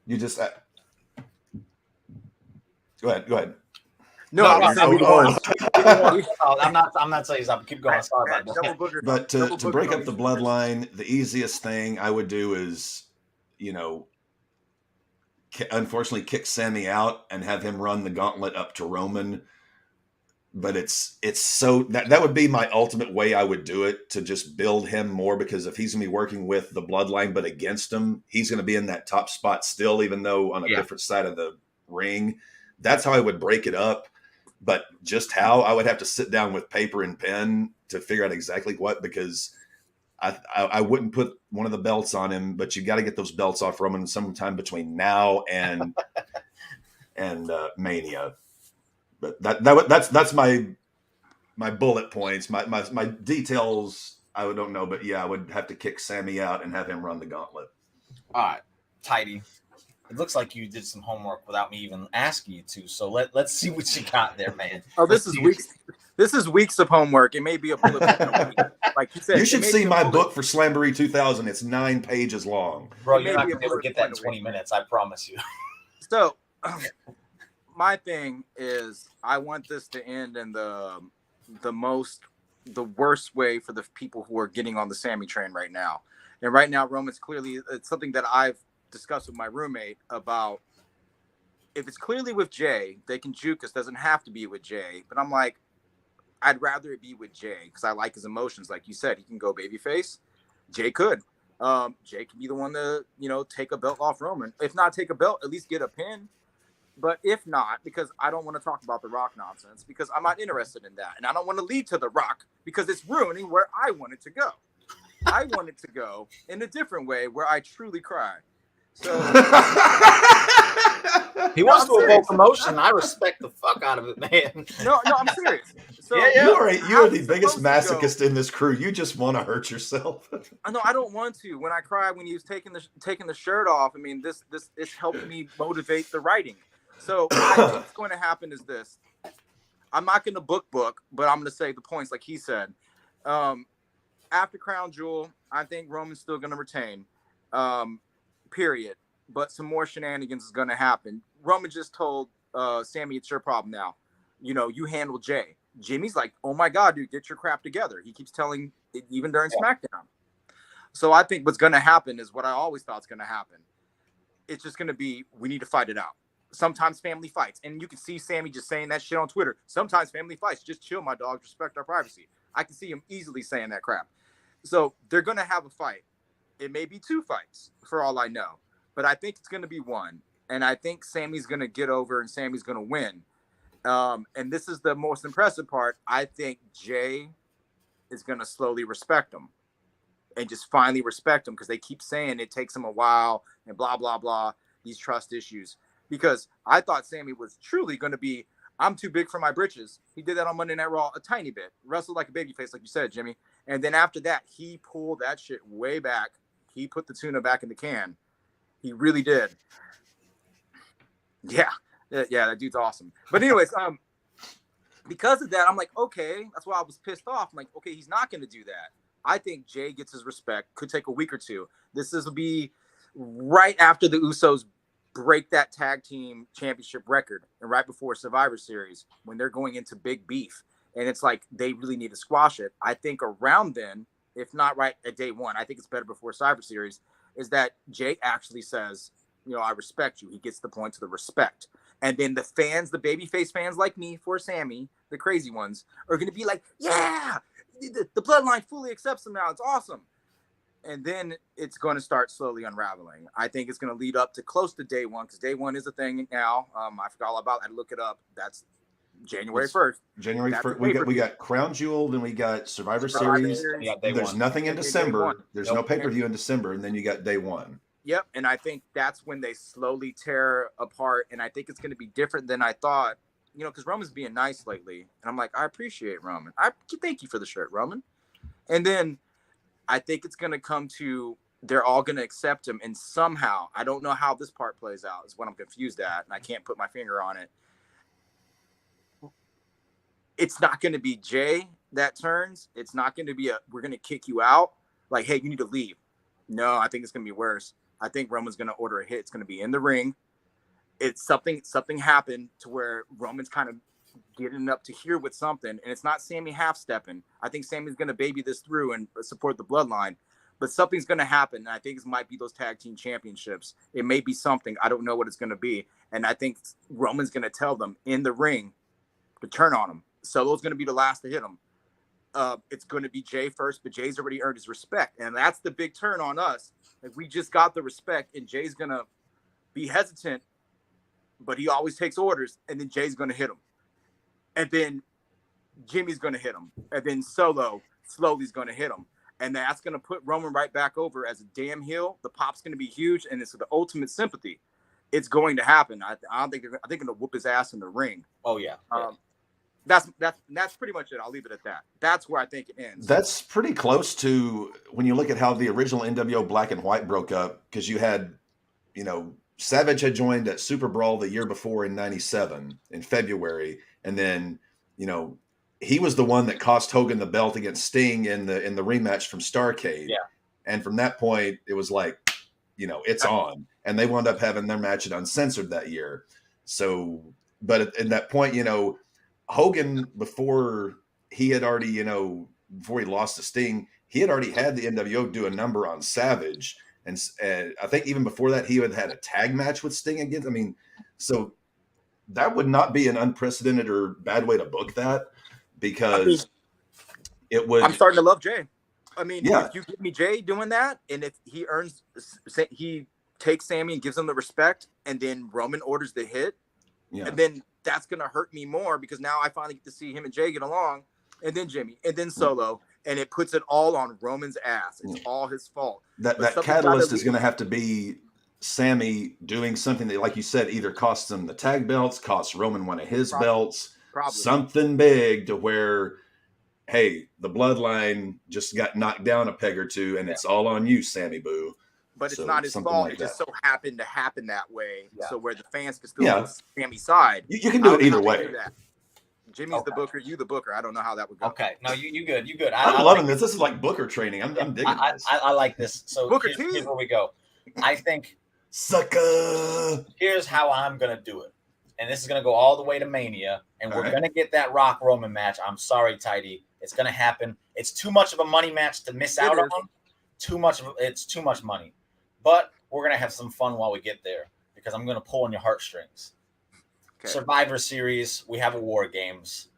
you just go ahead. No, I'm not saying something. Keep going. Sorry about that. But to break up the bloodline, the easiest thing I would do is, unfortunately kick Sami out and have him run the gauntlet up to Roman. But it's so that would be my ultimate way I would do it, to just build him more, because if he's going to be working with the bloodline but against him, he's going to be in that top spot still, even though on a different side of the ring. That's how I would break it up. But just how, I would have to sit down with paper and pen to figure out exactly what, because I wouldn't put one of the belts on him, but you got to get those belts off Roman sometime between now and Mania. But that's my bullet points, my details. I don't know, but yeah, I would have to kick Sami out and have him run the gauntlet. All right, tidy. It looks like you did some homework without me even asking you to. So let's see what you got there, man. Oh, this is weeks. This is weeks of homework. It may be a bullet point a week. Like you said, you should see my book for Slamboree 2000. It's 9 pages long. Bro, you're not going to be able to get that in 20 minutes. I promise you. So, my thing is, I want this to end in the worst way for the people who are getting on the Sami train right now. And right now, Roman's clearly, it's something that I've discussed with my roommate about. If it's clearly with Jay, they can juke us. Doesn't have to be with Jay. But I'm like, I'd rather it be with Jay because I like his emotions. Like you said, he can go babyface. Jay could. Jay can be the one to, take a belt off Roman. If not take a belt, at least get a pin. But if not, because I don't want to talk about The Rock nonsense, because I'm not interested in that. And I don't want to lead to The Rock because it's ruining where I want it to go. I want it to go in a different way where I truly cry. So he wants to evoke emotion. I respect the fuck out of it, man. No, I'm serious. So yeah. You are the biggest masochist in this crew. You just want to hurt yourself. No, I don't want to. When I cry when he was taking the shirt off, I mean, this helped me motivate the writing. So I think what's going to happen is this. I'm not going to book, but I'm going to say the points like he said. After Crown Jewel, I think Roman's still going to retain. Period. But some more shenanigans is going to happen. Roman just told Sami, it's your problem now. You handle Jay. Jimmy's like, oh my God, dude, get your crap together. He keeps telling it even during SmackDown. So I think what's going to happen is what I always thought was going to happen. It's just going to be, we need to fight it out. Sometimes family fights. And you can see Sami just saying that shit on Twitter. Sometimes family fights. Just chill, my dog. Respect our privacy. I can see him easily saying that crap. So they're going to have a fight. It may be 2 fights for all I know. But I think it's going to be 1. And I think Sami's going to get over and Sami's going to win. And this is the most impressive part. I think Jay is going to slowly respect him. And just finally respect him because they keep saying it takes him a while and blah, blah, blah. These trust issues. Because I thought Sami was truly going to be, I'm too big for my britches. He did that on Monday Night Raw a tiny bit. Wrestled like a babyface, like you said, Jimmy. And then after that, he pulled that shit way back. He put the tuna back in the can. He really did. Yeah, that dude's awesome. But anyways, because of that, I'm like, okay, that's why I was pissed off. I'm like, okay, he's not going to do that. I think Jay gets his respect. Could take a week or 2. This will be right after the Usos break that tag team championship record and right before Survivor Series when they're going into big beef. And it's like they really need to squash it. I think around then, if not right at day 1, I think it's better before Survivor Series, is that Jay actually says, I respect you. He gets the point to the respect. And then the fans, the babyface fans like me for Sami, the crazy ones, are going to be like, yeah, the bloodline fully accepts him now. It's awesome. And then it's going to start slowly unraveling. I think it's going to lead up to close to day 1 because day 1 is a thing now. I forgot all about it. I had to look it up. That's January 1st. January 1st. We got Crown Jewel, then we got Survivor Series. There's nothing in December. There's no pay-per-view in December, and then you got day 1. Yep, and I think that's when they slowly tear apart, and I think it's going to be different than I thought, because Roman's being nice lately, and I'm like, I appreciate Roman. I thank you for the shirt, Roman. And then I think it's going to come to they're all going to accept him, and somehow, I don't know how this part plays out, is what I'm confused at, and I can't put my finger on it. It's not going to be Jay that turns. It's not going to be we're going to kick you out. Like, hey, you need to leave. No, I think it's going to be worse. I think Roman's going to order a hit. It's going to be in the ring. It's something happened to where Roman's kind of getting up to here with something. And it's not Sami half-stepping. I think Sami's going to baby this through and support the bloodline. But something's going to happen. And I think it might be those tag team championships. It may be something. I don't know what it's going to be. And I think Roman's going to tell them in the ring to turn on him. Solo's going to be the last to hit him. It's going to be Jay first, but Jay's already earned his respect. And that's the big turn on us. Like, we just got the respect, and Jay's going to be hesitant, but he always takes orders, and then Jay's going to hit him. And then Jimmy's going to hit him. And then Solo slowly is going to hit him. And that's going to put Roman right back over as a damn heel. The pop's going to be huge, and it's the ultimate sympathy. it's going to happen. I don't think I think they're gonna whoop his ass in the ring. Oh yeah. That's pretty much it. I'll leave it at that. That's where I think it ends. That's pretty close to when you look at how the original NWO Black and White broke up, because you had, Savage had joined at Super Brawl the year before in '97 in February, and then he was the one that cost Hogan the belt against Sting in the rematch from Starrcade. Yeah. And from that point, it was like, it's on, and they wound up having their match at Uncensored that year. So, but at that point, Hogan, before he had already, before he lost to Sting, he had already had the NWO do a number on Savage. And I think even before that, he had a tag match with Sting against. I mean, so that would not be an unprecedented or bad way to book that, because it would. I'm starting to love Jay. I mean, Yeah. if you give me Jay doing that, and if he takes Sami and gives him the respect, and then Roman orders the hit, and then that's going to hurt me more, because now I finally get to see him and Jay get along, and then Jimmy, and then Solo, and it puts it all on Roman's ass. It's all his fault. That catalyst is going to have to be Sami doing something that, like you said, either costs him the tag belts, costs Roman one of his belts, something big to where, hey, the bloodline just got knocked down a peg or two, and it's all on you, Sami Boo. But it's not his fault. It just so happened to happen that way, so where the fans can still on Sami's side. You can do it either way. Jimmy's the booker, you the booker. I don't know how that would go. Okay, no, you good. I'm loving this. This is like Booker training. I'm digging this. I like this. So Booker here's where we go. I think sucker. Here's how I'm gonna do it, and this is gonna go all the way to Mania, and we're gonna get that Rock Roman match. I'm sorry, Tidy. It's gonna happen. It's too much of a money match to miss out on. It's too much money. But we're going to have some fun while we get there, because I'm going to pull on your heartstrings. Okay. Survivor Series, we have a War Games.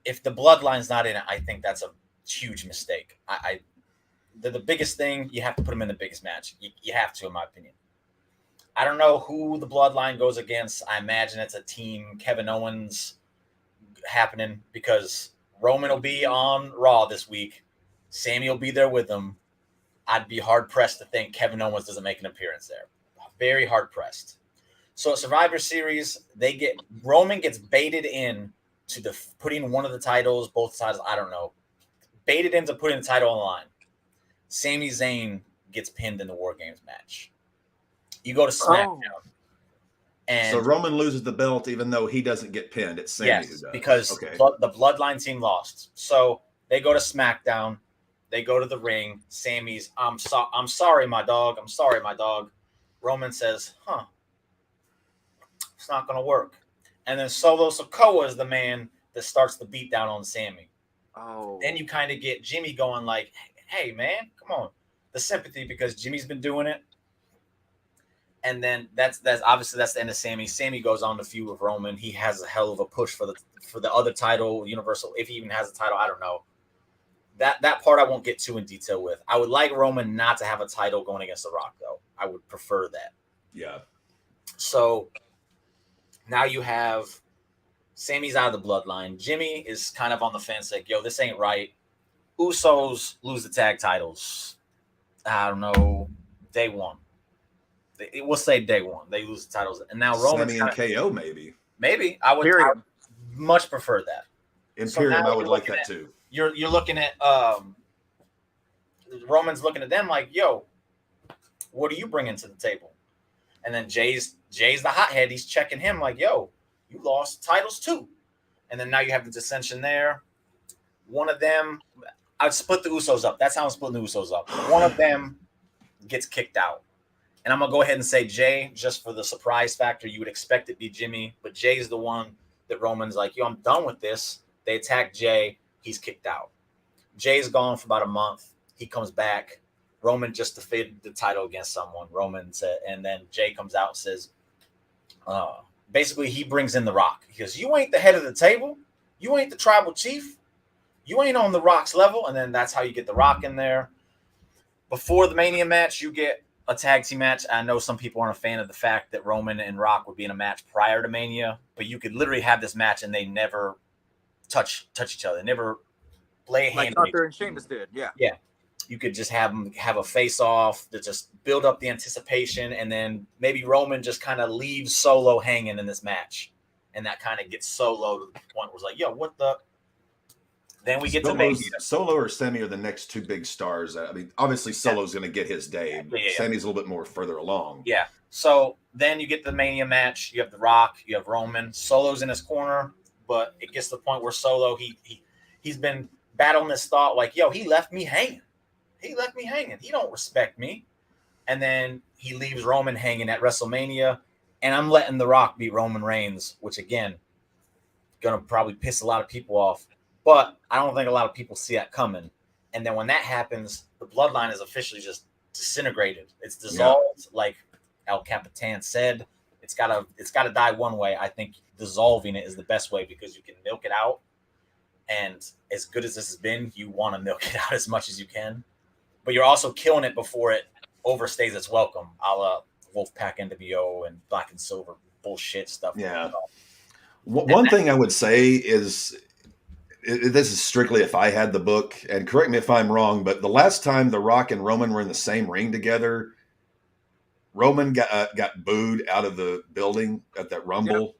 If the Bloodline's not in it, I think that's a huge mistake. The biggest thing, you have to put them in the biggest match. You have to, in my opinion. I don't know who the Bloodline goes against. I imagine it's a team Kevin Owens happening, because Roman will be on Raw this week. Sami will be there with him. I'd be hard-pressed to think Kevin Owens doesn't make an appearance there. Very hard-pressed. So at Survivor Series, Roman gets baited in to putting one of the titles, both titles, I don't know, baited into putting the title on the line. Sami Zayn gets pinned in the War Games match. You go to SmackDown. And so Roman loses the belt even though he doesn't get pinned. It's Sami who does. Because the Bloodline team lost. So they go to SmackDown. They go to the ring. Sami's, I'm sorry, my dog. I'm sorry, my dog. Roman says, it's not going to work. And then Solo Sikoa is the man that starts the beat down on Sami. Oh. Then you kind of get Jimmy going like, hey, man, come on. The sympathy, because Jimmy's been doing it. And then that's obviously that's the end of Sami. Sami goes on to feud with Roman. He has a hell of a push for the other title, Universal, if he even has a title, I don't know. That part I won't get too in detail with. I would like Roman not to have a title going against The Rock, though. I would prefer that. Yeah. So now you have Sami's out of the Bloodline. Jimmy is kind of on the fence, like, yo, this ain't right. Usos lose the tag titles. I don't know, day one. We'll say day one. They lose the titles. And now Roman. Sami and KO, maybe. Maybe. I would much prefer that. Imperium, I would like that too. You're looking at Roman's looking at them like, yo, what are you bringing to the table? And then Jay's the hothead. He's checking him like, yo, you lost titles too. And then now you have the dissension there. One of them, I'd split the Usos up. That's how I'm splitting the Usos up. One of them gets kicked out. And I'm going to go ahead and say Jay, just for the surprise factor. You would expect it to be Jimmy, but Jay's the one that Roman's like, yo, I'm done with this. They attack Jay. He's kicked out. Jay's gone for about a month. He comes back. Roman just defended the title against someone. Roman said, and then Jay comes out and says, basically he brings in The Rock. He goes, you ain't the head of the table. You ain't the tribal chief. You ain't on The Rock's level. And then that's how you get The Rock in there. Before the Mania match, you get a tag team match. I know some people aren't a fan of the fact that Roman and Rock would be in a match prior to Mania, but you could literally have this match and they never touch each other. They never lay a hand. Like Arthur and Sheamus did. Yeah. Yeah. You could just have them have a face-off to just build up the anticipation, and then maybe Roman just kind of leaves Solo hanging in this match, and that kind of gets Solo to the point where it's like, yo, what the? Then we get to Mania. Solo or Sami are the next two big stars. I mean, obviously Solo's going to get his day. Sami's a little bit more further along. Yeah. So then you get the Mania match. You have The Rock. You have Roman. Solo's in his corner, but it gets to the point where Solo he's been battling this thought like, yo, he left me hanging. He left me hanging. He don't respect me. And then he leaves Roman hanging at WrestleMania, and I'm letting The Rock beat Roman Reigns, which again, gonna probably piss a lot of people off. But I don't think a lot of people see that coming. And then when that happens, the bloodline is officially just disintegrated. It's dissolved, like El Capitan said. It's gotta die one way. I think dissolving it is the best way because you can milk it out. And as good as this has been, you want to milk it out as much as you can. But you're also killing it before it overstays its welcome, a la Wolfpack NWO and Black and Silver bullshit stuff. Yeah. One thing I would say is, this is strictly if I had the book, and correct me if I'm wrong, but the last time The Rock and Roman were in the same ring together, Roman got booed out of the building at that Rumble. Yep.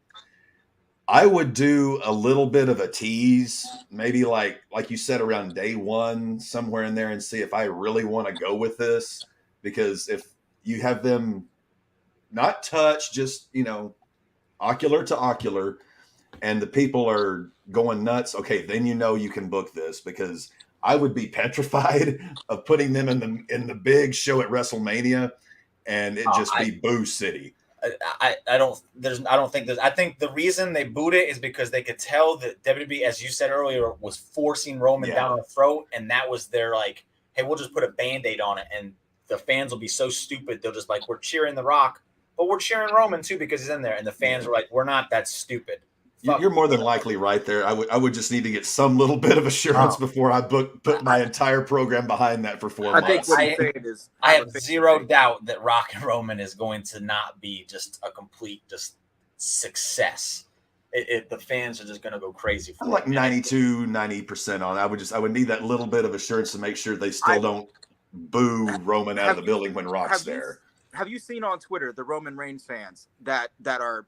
I would do a little bit of a tease, maybe like you said, around day one, somewhere in there, and see if I really want to go with this. Because if you have them not touch, just, ocular to ocular, and the people are going nuts, okay, then you can book this. Because I would be petrified of putting them in the big show at WrestleMania, and it just be Boo City. I think the reason they booed it is because they could tell that WWE, as you said earlier, was forcing Roman down the throat, and that was their like, hey, we'll just put a Band-Aid on it, and the fans will be so stupid they'll just like, we're cheering The Rock, but we're cheering Roman too because he's in there, and the fans are like, we're not that stupid. You're more than likely right there. I would just need to get some little bit of assurance before I put my entire program behind that for 4 months. I think what he's saying is, I have zero doubt that Rock and Roman is going to not be just a complete success. The fans are just going to go crazy for I'm like 90% on. I would need that little bit of assurance to make sure they still don't boo Roman out of the building when Rock's there. Have you seen on Twitter the Roman Reigns fans that are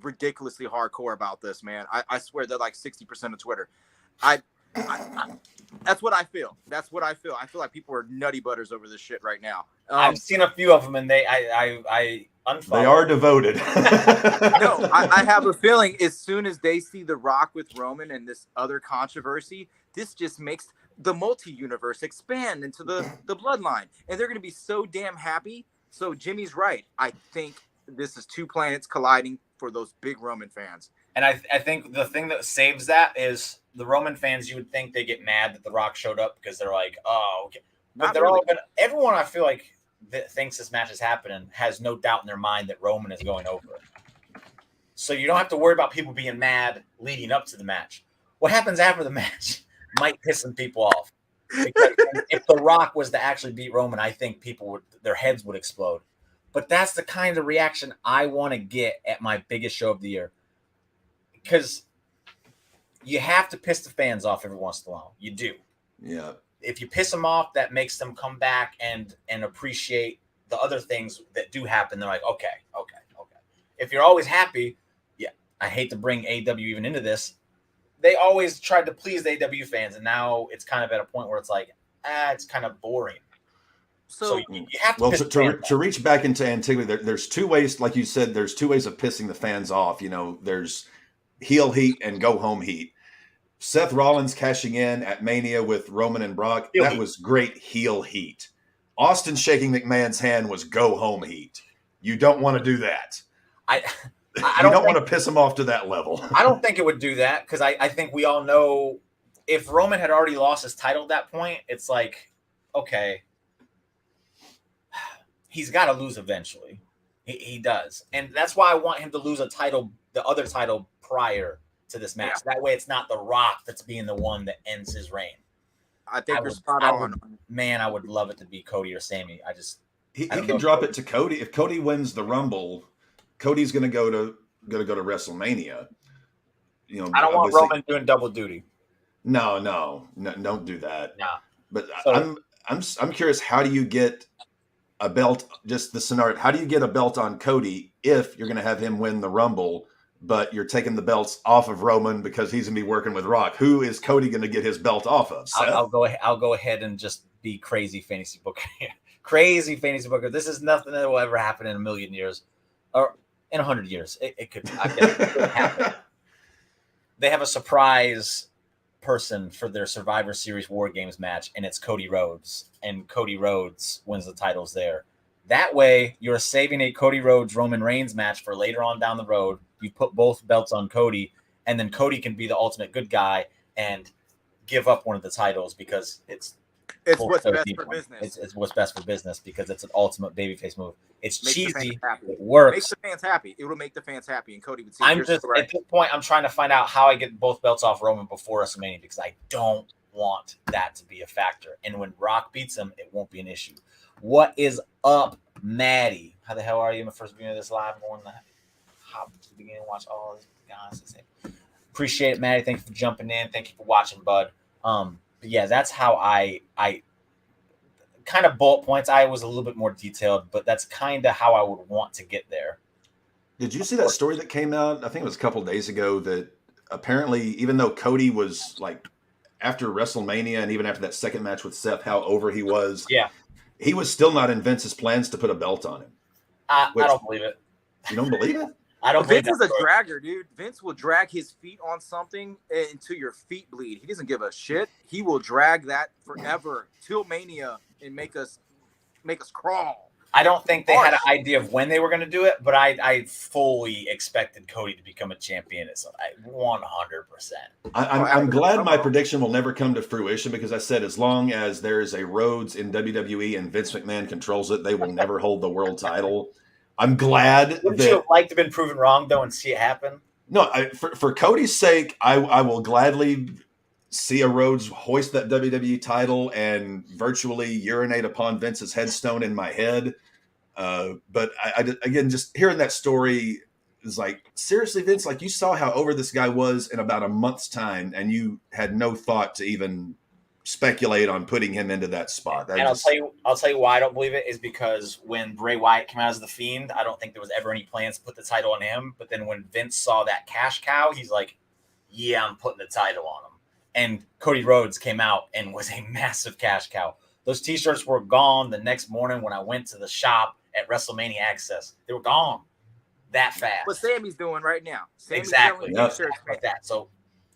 ridiculously hardcore about this, man? I swear they're like 60% of Twitter. I that's what I feel. That's what I feel. I feel like people are nutty butters over this shit right now. I've seen a few of them, and I unfollow. They are devoted. No, I have a feeling as soon as they see The Rock with Roman and this other controversy, this just makes the multi-universe expand into the bloodline, and they're going to be so damn happy. So Jimmy's right. I think this is two planets colliding for those big Roman fans. And I think the thing that saves that is the Roman fans. You would think they get mad that The Rock showed up because they're like, oh, okay. But they're all gonna. Everyone, I feel like, that thinks this match is happening has no doubt in their mind that Roman is going over. So you don't have to worry about people being mad leading up to the match. What happens after the match might piss some people off. Because if The Rock was to actually beat Roman, I think their heads would explode. But that's the kind of reaction I want to get at my biggest show of the year. Because you have to piss the fans off every once in a while. You do. Yeah. If you piss them off, that makes them come back and appreciate the other things that do happen. They're like, okay. If you're always happy, I hate to bring AW even into this. They always tried to please the AW fans, and now it's kind of at a point where it's like, it's kind of boring. So you have to to reach back into antiquity, there's two ways, like you said, there's two ways of pissing the fans off. There's heel heat and go home heat. Seth Rollins cashing in at Mania with Roman and Brock, that was great heel heat. Austin shaking McMahon's hand was go home heat. You don't want to do that. You don't want to piss him off to that level. I don't think it would do that because I think we all know if Roman had already lost his title at that point, it's like, okay, he's got to lose eventually. He does. And that's why I want him to lose the other title prior to this match. Yeah. That way it's not The Rock that's being the one that ends his reign. I think you're spot on. Man, I would love it to be Cody or Sami. He can drop it to Cody. If Cody wins the Rumble, Cody's going to go to WrestleMania. I don't want Roman doing double duty. No, don't do that. No. But I'm curious, how do you get a belt? Just the scenario. How do you get a belt on Cody if you're going to have him win the Rumble, but you're taking the belts off of Roman because he's going to be working with Rock? Who is Cody going to get his belt off of? Seth? I'll go ahead and just be crazy fantasy booker here. Crazy fantasy booker. This is nothing that will ever happen in a million years, or in 100 years. It could happen. They have a surprise person for their Survivor Series War Games match, and it's Cody Rhodes, and Cody Rhodes wins the titles there. That way, you're saving a Cody Rhodes Roman Reigns match for later on down the road. You put both belts on Cody, and then Cody can be the ultimate good guy and give up one of the titles because it's what's best for business. It's what's best for business because it's an ultimate babyface move. It's Makes cheesy. It works. Makes the fans happy. It will make the fans happy, and Cody would see. I'm just at this point. I'm trying to find out how I get both belts off Roman before WrestleMania because I don't want that to be a factor. And when Rock beats him, it won't be an issue. What is up, Maddie? How the hell are you in the first beginning of this live? I'm going to hop to the beginning and watch all this guys. Appreciate it, Maddie. Thank you for jumping in. Thank you for watching, bud. But yeah, that's how I kind of bullet points. I was a little bit more detailed, but that's kind of how I would want to get there. Did you see that story that came out? I think it was a couple of days ago that apparently, even though Cody was like after WrestleMania and even after that second match with Seth, how over he was, he was still not in Vince's plans to put a belt on him. I don't believe it. You don't believe it? I don't. Vince is a dragger, dude. Vince will drag his feet on something until your feet bleed. He doesn't give a shit. He will drag that forever till Mania and make us crawl. I don't think they had an idea of when they were going to do it, but I fully expected Cody to become a champion. It's 100%. I'm glad my prediction will never come to fruition because I said as long as there is a Rhodes in WWE and Vince McMahon controls it, they will never hold the world title. I'm glad. Would you have liked to have been proven wrong though and see it happen? No, for Cody's sake, I will gladly see a Rhodes hoist that WWE title and virtually urinate upon Vince's headstone in my head. But I again, just hearing that story is like, seriously, Vince, like you saw how over this guy was in about a month's time and you had no thought to even speculate on putting him into that spot. I'll tell you why I don't believe it is because when Bray Wyatt came out as the Fiend, I don't think there was ever any plans to put the title on him. But then when Vince saw that cash cow, he's like, yeah, I'm putting the title on him. And Cody Rhodes came out and was a massive cash cow. Those t-shirts were gone the next morning when I went to the shop at WrestleMania Access. They were gone that fast. What Sammy's doing right now. Sammy's exactly. T-shirts like that. So,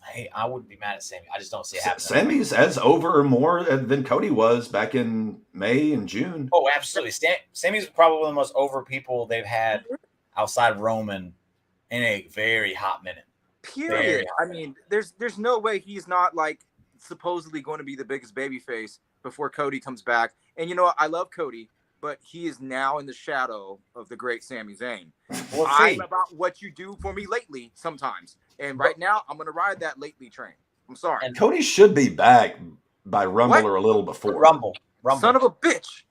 hey, I wouldn't be mad at Sami. I just don't see it happening. Sammy's as over or more than Cody was back in May and June. Oh, absolutely. Sammy's probably one of the most over people they've had outside of Roman in a very hot minute. Period. I mean, there's no way he's not like supposedly going to be the biggest babyface before Cody comes back. And you know what? I love Cody, but he is now in the shadow of the great Sami Zayn. I'm about what you do for me lately sometimes. And right now, I'm going to ride that lately train. I'm sorry. And Cody should be back by Rumble or a little before. Rumble. Son of a bitch.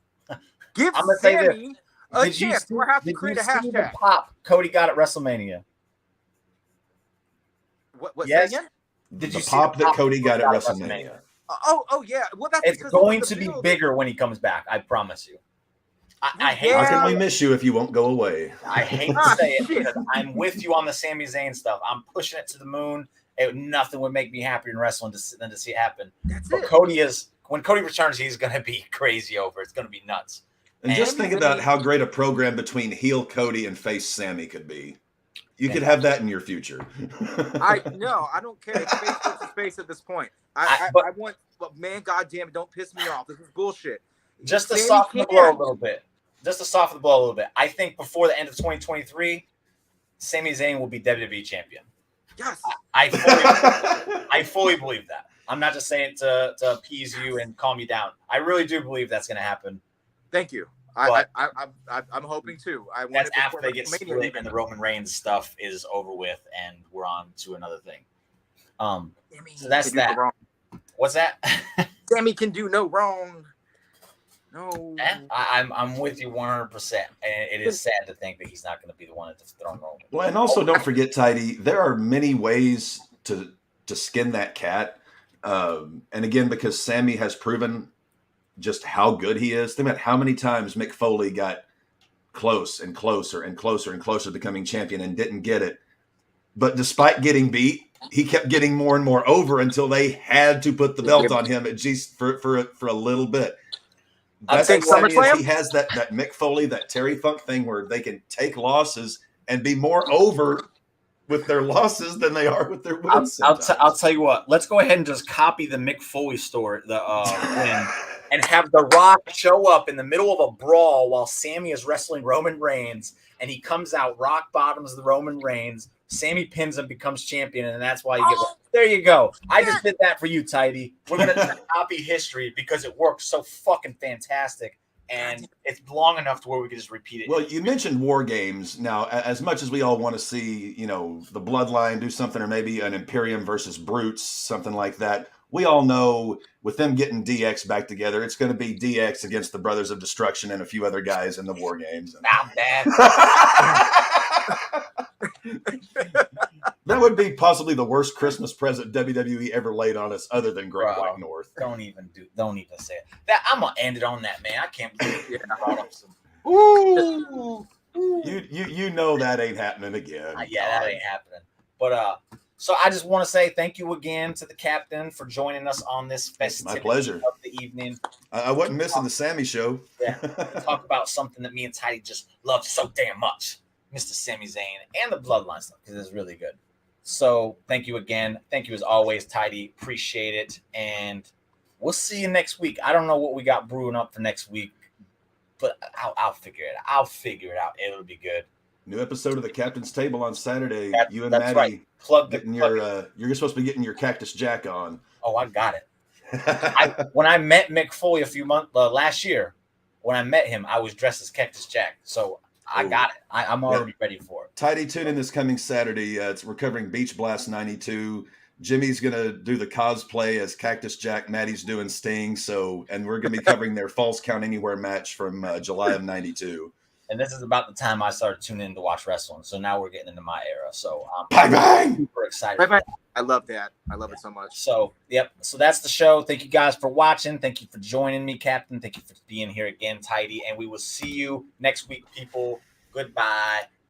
Give Sami a chance. We'll have to create a hashtag. The pop Cody got at WrestleMania? What yes. Again? Did you see the pop Cody got at WrestleMania? Oh yeah. Well, it's going to be bigger when he comes back. I promise you. I hate. How can we miss you if you won't go away? I hate to say it because I'm with you on the Sami Zayn stuff. I'm pushing it to the moon. Nothing would make me happier in wrestling than to see it happen. But when Cody returns, he's going to be crazy over. It's going to be nuts. And just think about how great a program between heel Cody and face Sami could be. You could have that in your future. I don't care. It's face versus face at this point. I want, but man, goddamn it, don't piss me off. This is bullshit. Just to soften the blow a little bit. I think before the end of 2023, Sami Zayn will be WWE champion. Yes. I fully believe that. I'm not just saying it to appease you and calm you down. I really do believe that's going to happen. Thank you. But I'm hoping too. That's after they get split and the Roman Reigns stuff is over with, and we're on to another thing. So that's that. What's that? Sami can do no wrong. No, I'm with you 100%, and it is sad to think that he's not going to be the one that's thrown Roman. Well, and also don't forget, Tidy, there are many ways to skin that cat, and again, because Sami has proven just how good he is. Think about how many times Mick Foley got close and closer and closer and closer to becoming champion and didn't get it. But despite getting beat, he kept getting more and more over until they had to put the belt on him at G for a little bit. That's what Sammy is. He has that Mick Foley, that Terry Funk thing where they can take losses and be more over with their losses than they are with their wins. I'll tell you what. Let's go ahead and just copy the Mick Foley story, the win, and have The Rock show up in the middle of a brawl while Sammy is wrestling Roman Reigns, and he comes out, rock bottoms the Roman Reigns. Sammy pins him, becomes champion, and that's why you get. There you go. I just did that for you, Tidy. We're gonna copy history because it works so fucking fantastic, and it's long enough to where we can just repeat it. Well, you mentioned War Games. Now, as much as we all want to see, the Bloodline do something, or maybe an Imperium versus Brutes, something like that, we all know with them getting DX back together, it's going to be DX against the Brothers of Destruction and a few other guys in the War Games. Not bad. That would be possibly the worst Christmas present WWE ever laid on us, other than Great White North. Don't even say it. I'm gonna end it on that, man. I can't believe you brought up some. Ooh, you know that ain't happening again. Yeah, that ain't happening. But so I just want to say thank you again to the captain for joining us on this festivity My pleasure. of the evening. I wasn't missing the Sammy show. Yeah, talk about something that me and Tidy just love so damn much, Mr. Sami Zayn and the Bloodline stuff, because it's really good. So thank you again. Thank you as always, Tidy. Appreciate it. And we'll see you next week. I don't know what we got brewing up for next week, but I'll figure it out. I'll figure it out. It'll be good. New episode of the Captain's Table on Saturday. You and That's Maddie right. You're supposed to be getting your Cactus Jack on. Oh, I got it. When I met Mick Foley last year, when I met him, I was dressed as Cactus Jack. So I got it. I'm already ready for it. Tidy, tune in this coming Saturday. We're covering Beach Blast 92. Jimmy's going to do the cosplay as Cactus Jack. Maddie's doing Sting. And we're going to be covering their Falls Count Anywhere match from July of 92. And this is about the time I started tuning in to watch wrestling. So now we're getting into my era. So I'm super excited. Bye-bye. I love that. I love it so much. So, yep. So that's the show. Thank you guys for watching. Thank you for joining me, Captain. Thank you for being here again, Tidy. And we will see you next week, people. Goodbye.